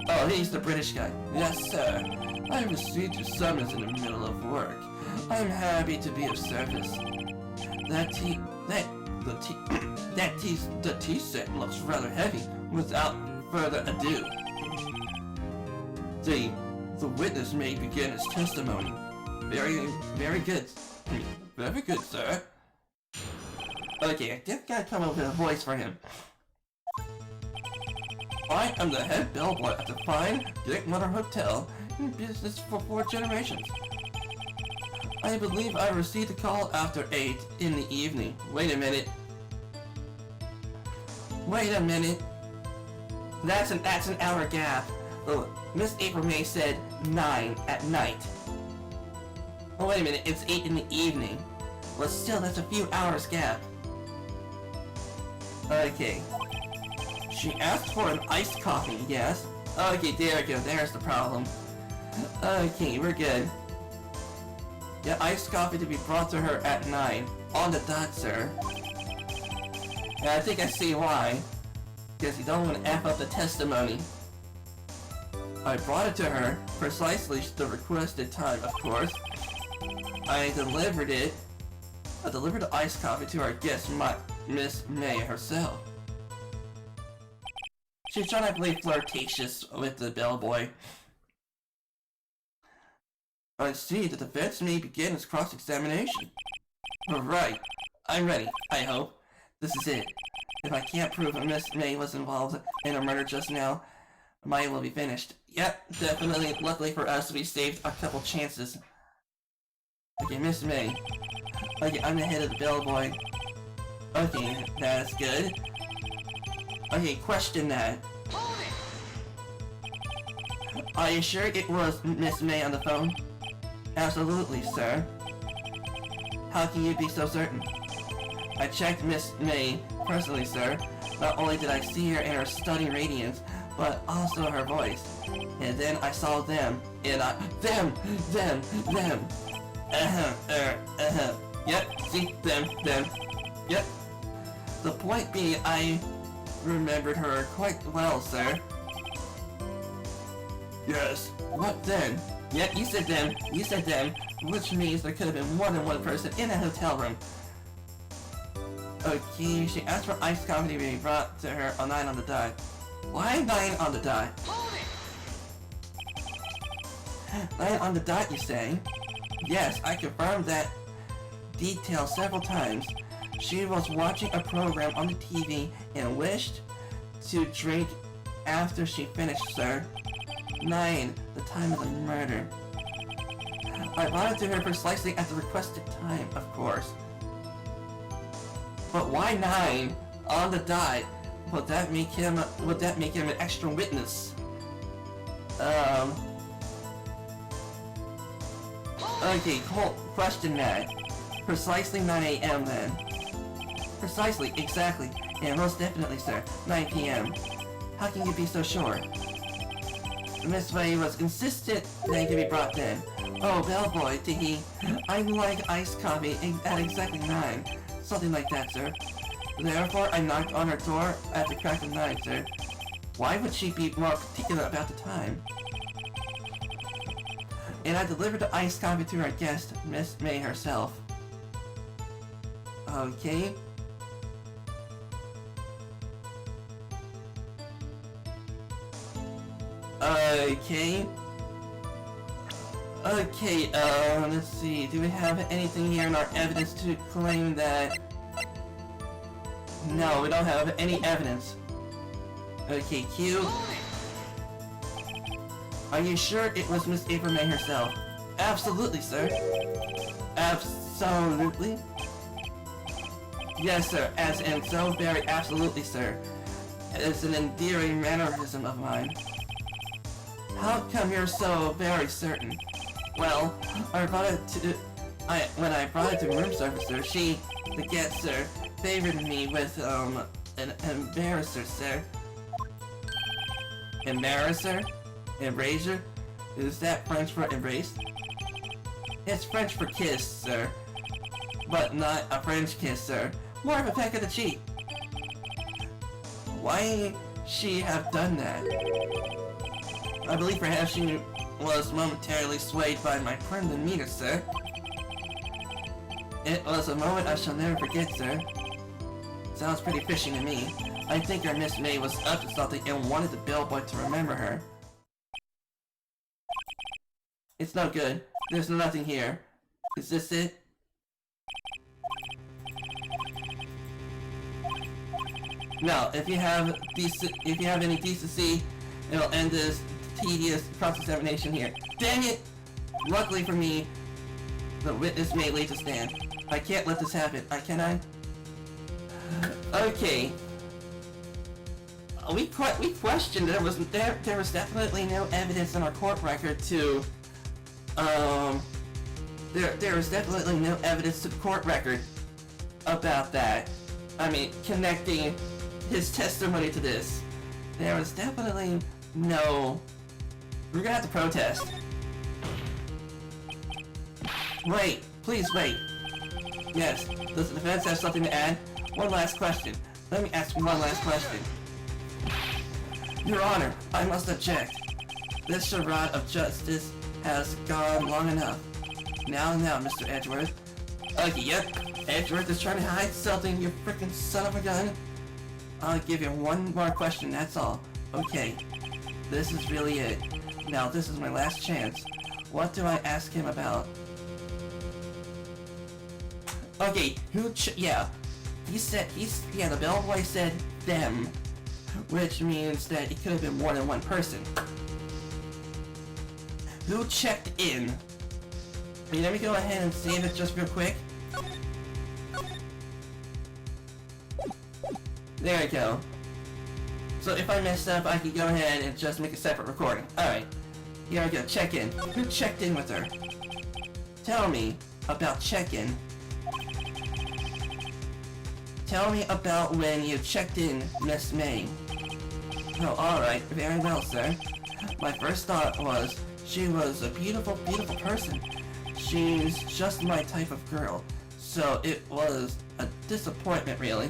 Oh, he's the British guy. Yes, sir. I received your summons in the middle of work. I'm happy to be of service. The tea set looks rather heavy. Without further ado, the witness may begin his testimony. Very good. Very good, sir. Okay, I think I gotta come up with a voice for him. I am the head bellboy at the fine Dickmutter Hotel, in business for 4 generations. I believe I received a call after 8 in the evening. Wait a minute. That's an hour gap. Oh, Miss April May said 9 at night. Oh, wait a minute, it's 8 in the evening. Well, still, that's a few hours gap. Okay. She asked for an iced coffee, yes? Okay, there we go, there's the problem. Okay, we're good. Yeah, iced coffee to be brought to her at 9. On the dot, sir. Yeah, I think I see why. Because you don't want to F up the testimony. I brought it to her, precisely the requested time, of course. I delivered the iced coffee to our guest, Miss May herself. She's trying to play flirtatious with the bellboy. I see, the defense may begin its cross-examination. Right, I'm ready, I hope. This is it. If I can't prove that Miss May was involved in a murder just now, mine will be finished. Yep, definitely. Luckily for us, we saved a couple chances. Okay, Miss May. Okay, I'm the head of the bellboy. Okay, that's good. Okay, question that. Are you sure it was Miss May on the phone? Absolutely, sir. How can you be so certain? I checked Miss May personally, sir. Not only did I see her in her stunning radiance, but also her voice. And then I saw them, and them. Yep, see, them. Yep. The point being, I remembered her quite well, sir. Yes, what then? Yep, you said them, which means there could have been more than one person in a hotel room. Okay, she asked for iced coffee to be brought to her on 9 on the dot. Why 9 on the dot? 9 on the dot, you say? Yes, I confirmed that detail several times. She was watching a program on the TV and wished to drink after she finished, sir. 9, the time of the murder. I brought it to her precisely at the requested time, of course. But why 9 on the dot? Would that make him an extra witness? Okay, question that. Precisely 9 a.m. then. Precisely, exactly, and most definitely, sir, 9 p.m. How can you be so sure? Miss May was insistent that it could be brought then. Oh, bellboy, did he? I like iced coffee at exactly 9. Something like that, sir. Therefore, I knocked on her door at the crack of 9, sir. Why would she be more particular about the time? And I delivered the iced coffee to our guest, Miss May herself. Okay. Okay, let's see. Do we have anything here in our evidence to claim that... No, we don't have any evidence. Okay, Q. Are you sure it was Miss April May herself? Absolutely, sir. Absolutely. Yes, sir, as in so very absolutely, sir. It's an endearing mannerism of mine. How come you're so very certain? Well, when I brought it to room service, sir, she, the guest, sir, favored me with, an embarrasser, sir. Embarrasser? Erasure? Is that French for erased? It's French for kiss, sir. But not a French kiss, sir. More of a peck of the cheek. Why she have done that? I believe perhaps she was momentarily swayed by my prim demeanor, sir. It was a moment I shall never forget, sir. Sounds pretty fishy to me. I think our Miss May was up to something and wanted the bellboy to remember her. It's no good. There's nothing here. Is this it? No, if you have any decency, it'll end this tedious cross-examination here. Dang it! Luckily for me, the witness may leave to stand. I can't let this happen, can I? Okay. We questioned. There was definitely no evidence in our court record to there was definitely no evidence to the court record about that. I mean, connecting his testimony to this. There was definitely no... We're gonna have to protest. Wait, please wait. Yes, does the defense have something to add? One last question. Let me ask you one last question. Your Honor, I must object. This charade of justice has gone long enough. Now, Mr. Edgeworth. Okay, yep. Edgeworth is trying to hide something, you frickin' son of a gun. I'll give you one more question, that's all. Okay. This is really it. Now, this is my last chance. What do I ask him about? Okay, yeah. The bellboy said them. Which means that it could have been more than one person. Who checked in? I mean, let me go ahead and save it just real quick. There we go. So if I messed up, I could go ahead and just make a separate recording. Alright. Here we go, check in. Who checked in with her? Tell me about check-in. Tell me about when you checked in, Miss May. Oh, alright. Very well, sir. My first thought was, she was a beautiful, beautiful person. She's just my type of girl. So it was a disappointment, really.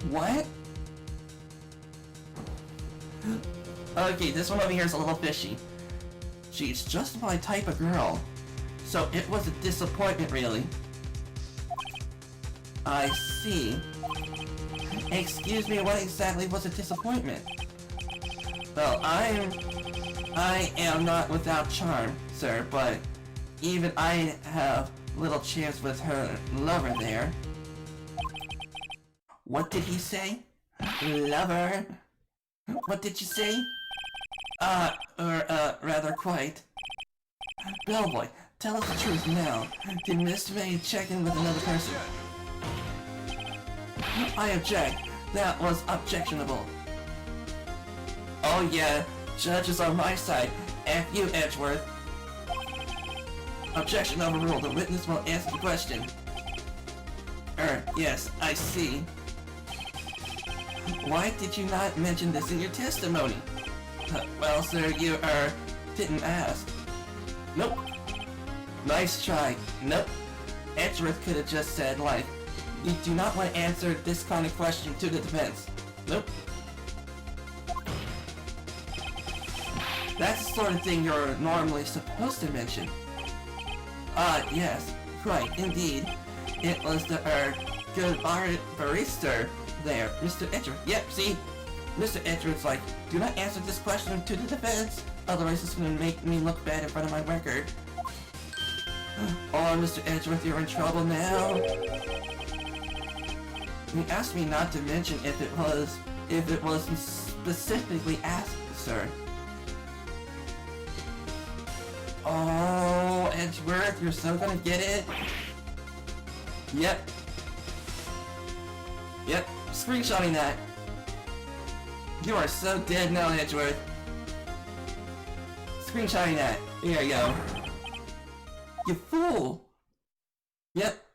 What? Okay, this one over here is a little fishy. She's just my type of girl. So it was a disappointment, really. I see. Excuse me, what exactly was a disappointment? Well, I am not without charm, sir, but even I have little chance with her lover there. What did he say? Lover? What did you say? Rather quite. Bellboy, tell us the truth now. Did Miss May check in with another person? I object. That was objectionable. Oh yeah, judge is on my side. F you, Edgeworth. Objection overruled. The witness will answer the question. Yes, I see. Why did you not mention this in your testimony? Well, sir, you, didn't ask. Nope. Nice try. Nope. Edgeworth could have just said, like, you do not want to answer this kind of question to the defense. Nope. That's the sort of thing you're normally supposed to mention. Yes. Right, indeed. It was the, good barrister there, Mr. Edgeworth. Yep, see? Mr. Edgeworth's like, do not answer this question to the defense, otherwise it's gonna make me look bad in front of my record. Oh, Mr. Edgeworth, you're in trouble now. You asked me not to mention if it wasn't specifically asked, sir. Oh, Edgeworth, you're so gonna get it? Yep. Yep, screenshotting that. You are so dead now, Edgeworth. Screenshotting that. There you go. You fool! Yep.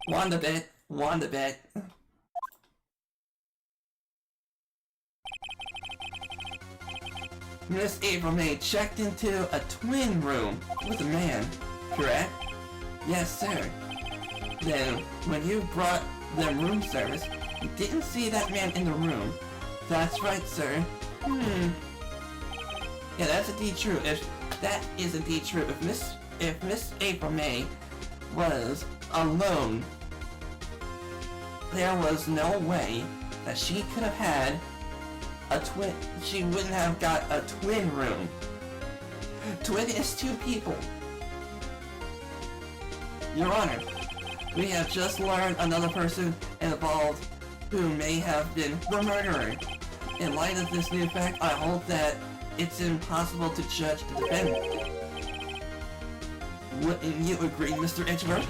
Wanda bet. Wanda bet. Miss April May checked into a twin room with a man, correct? Yes, sir. Then, when you brought them room service, you didn't see that man in the room. That's right, sir. Yeah, that's indeed true. If that is indeed true, if Miss April May was alone, there was no way that she could have had a twin. She wouldn't have got a twin room. Twin is two people. Your Honor, we have just learned another person involved who may have been the murderer. In light of this new fact, I hold that it's impossible to judge the defendant. Wouldn't you agree, Mr. Edgeworth?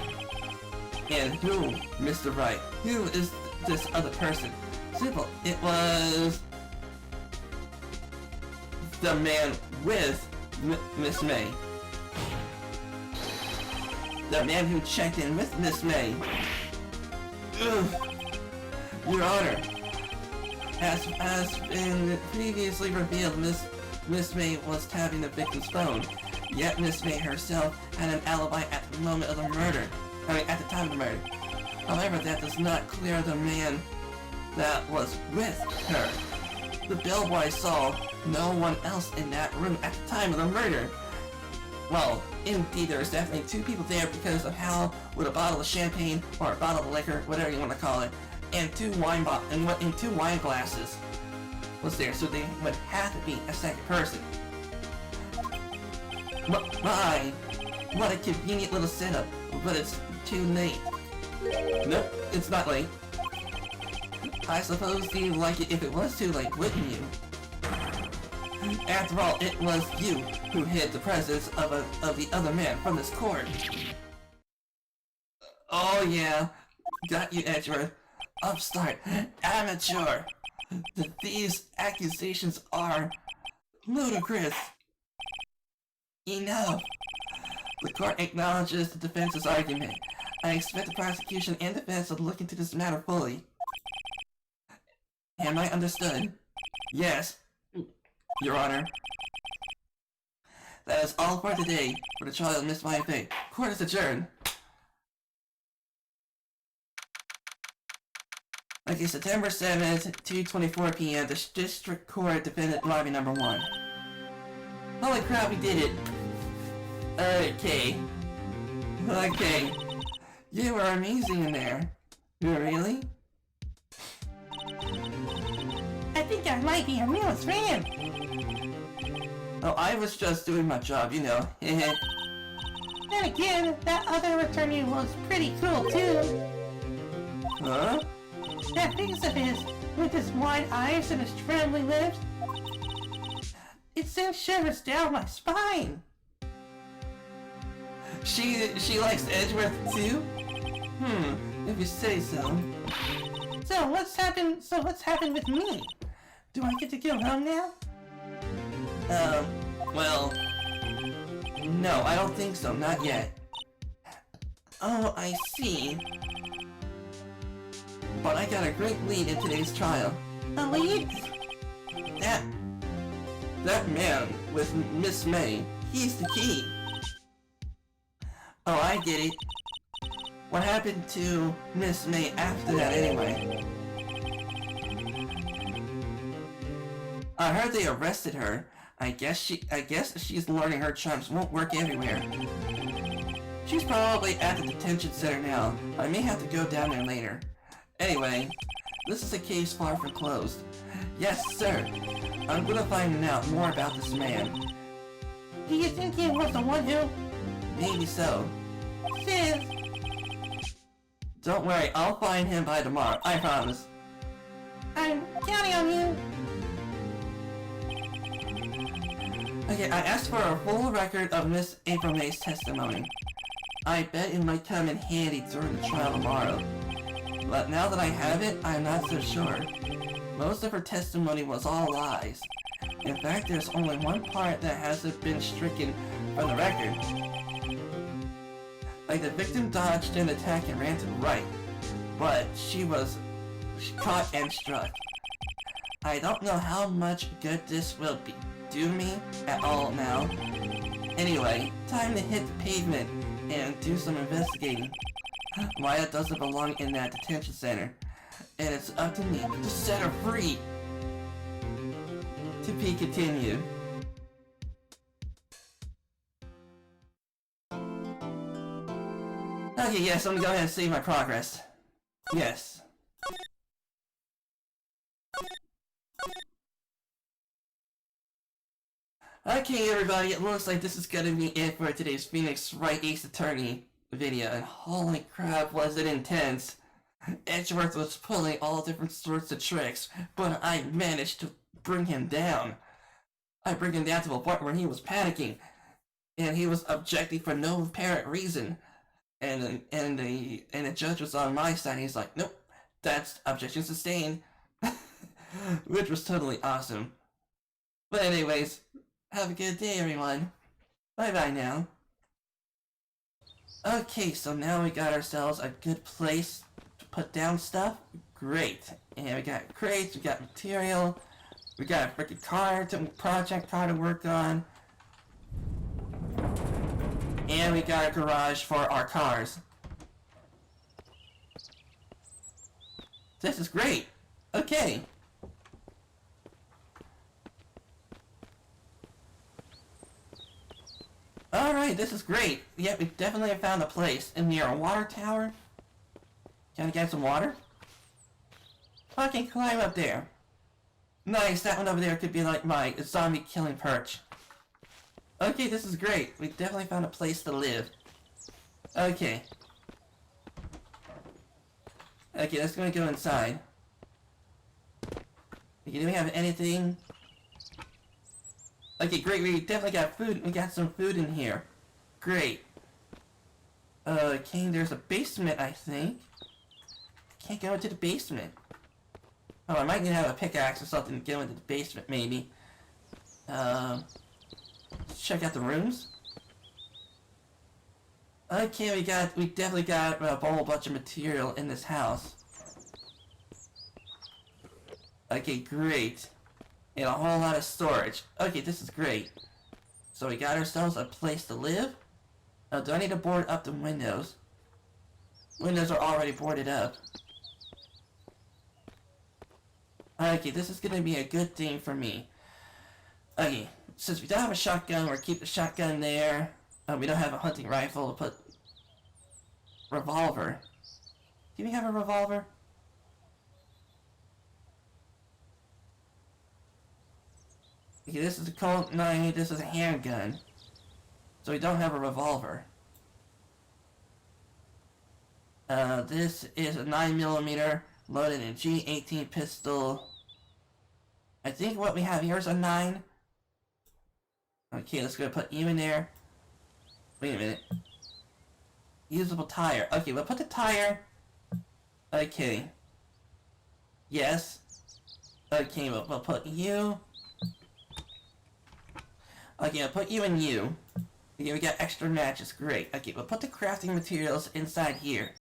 And who, Mr. Wright? Who is this other person? Simple. It was the man with Miss May. The man who checked in with Miss May. Ugh. Your Honor, as been previously revealed, Miss May was tapping the victim's phone. Yet Miss May herself had an alibi at the moment of the murder. At the time of the murder. However, that does not clear the man that was with her. The bellboy saw no one else in that room at the time of the murder. Well, indeed, there's definitely two people there because of how, with a bottle of champagne or a bottle of liquor, whatever you want to call it, and two wine glasses was there, so there would have to be a second person. My, what a convenient little setup, but it's too late. Nope, it's not late. I suppose you'd like it if it was too late, wouldn't you? After all, it was you who hid the presence of the other man from this court. Oh yeah, got you, Edgeworth. Upstart, amateur. These accusations are ludicrous. Enough. The court acknowledges the defense's argument. I expect the prosecution and defense to look into this matter fully. Am I understood? Yes, Your Honor. That is all for today for the trial of Miss May. Court is adjourned. Okay, September 7th, 2:24 p.m. The District Court, Defendant Lobby Number 1. Holy crap, we did it! Okay. Okay. You were amazing in there. Really? I think I might be Ameela's friend. Oh, I was just doing my job, you know. Then again, that other attorney was pretty cool too. Huh? That face of his, with his wide eyes and his trembling lips, it sends shivers down my spine. She likes Edgeworth too? If you say so. So what's happened with me? Do I get to go home now? Well... No, I don't think so, not yet. Oh, I see. But I got a great lead in today's trial. A lead? That man with Miss May, he's the key. Oh, I get it. What happened to Miss May after that anyway? I heard they arrested her. I guess she's learning her charms won't work everywhere. She's probably at the detention center now. I may have to go down there later. Anyway, this is a case far from closed. Yes, sir. I'm gonna find out more about this man. Do you think he was the one who... Maybe so. Sis? Don't worry, I'll find him by tomorrow, I promise. I'm counting on you. Okay, I asked for a full record of Miss April May's testimony. I bet it might come in handy during the trial tomorrow. But now that I have it, I'm not so sure. Most of her testimony was all lies. In fact, there's only one part that hasn't been stricken from the record. Like, the victim dodged an attack and ran to the right, but she was caught and struck. I don't know how much good this will do me at all now. Anyway, time to hit the pavement and do some investigating. Maya doesn't belong in that detention center, and it's up to me to set her free. To be continued. Okay, yes, I'm gonna go ahead and save my progress. Yes. Okay, everybody, it looks like this is gonna be it for today's Phoenix Wright Ace Attorney video, and holy crap, was it intense! Edgeworth was pulling all different sorts of tricks, but I managed to bring him down. I bring him down to a point where he was panicking, and he was objecting for no apparent reason. And the judge was on my side. He's like, nope, that's objection sustained, which was totally awesome. But anyways, have a good day, everyone. Bye bye now. Okay, so now we got ourselves a good place to put down stuff. Great. And we got crates, we got material, we got a freaking project car to work on. And we got a garage for our cars. This is great. Okay. Alright, this is great. Yep, we definitely have found a place. And near a water tower. Can I get some water? Okay, climb up there. Nice, that one over there could be like my zombie killing perch. Okay, this is great. We definitely found a place to live. Okay. Okay, let's go inside. Okay, do we have anything? Okay, great, we definitely got food. We got some food in here. Great. Okay, there's a basement, I think. Can't go into the basement. Oh, I might need to have a pickaxe or something to go into the basement, maybe. Let's check out the rooms. Okay, we definitely got a whole bunch of material in this house. Okay, great. And a whole lot of storage. Okay, this is great. So we got ourselves a place to live. Do I need to board up the windows? Windows are already boarded up. Okay, this is gonna be a good thing for me. Okay, since we don't have a shotgun, we'll keep the shotgun there. We don't have a hunting rifle, we'll put revolver. Do we have a revolver? Okay, this is a Colt 90, this is a handgun. So we don't have a revolver. This is a 9mm loaded in G18 pistol. I think what we have here is a 9. Okay, let's go put you in there. Wait a minute. Usable tire. Okay, we'll put the tire. Okay. Yes. Okay, we'll put you. Okay, I'll put you in you. Okay, we got extra matches. Great. Okay, we'll put the crafting materials inside here.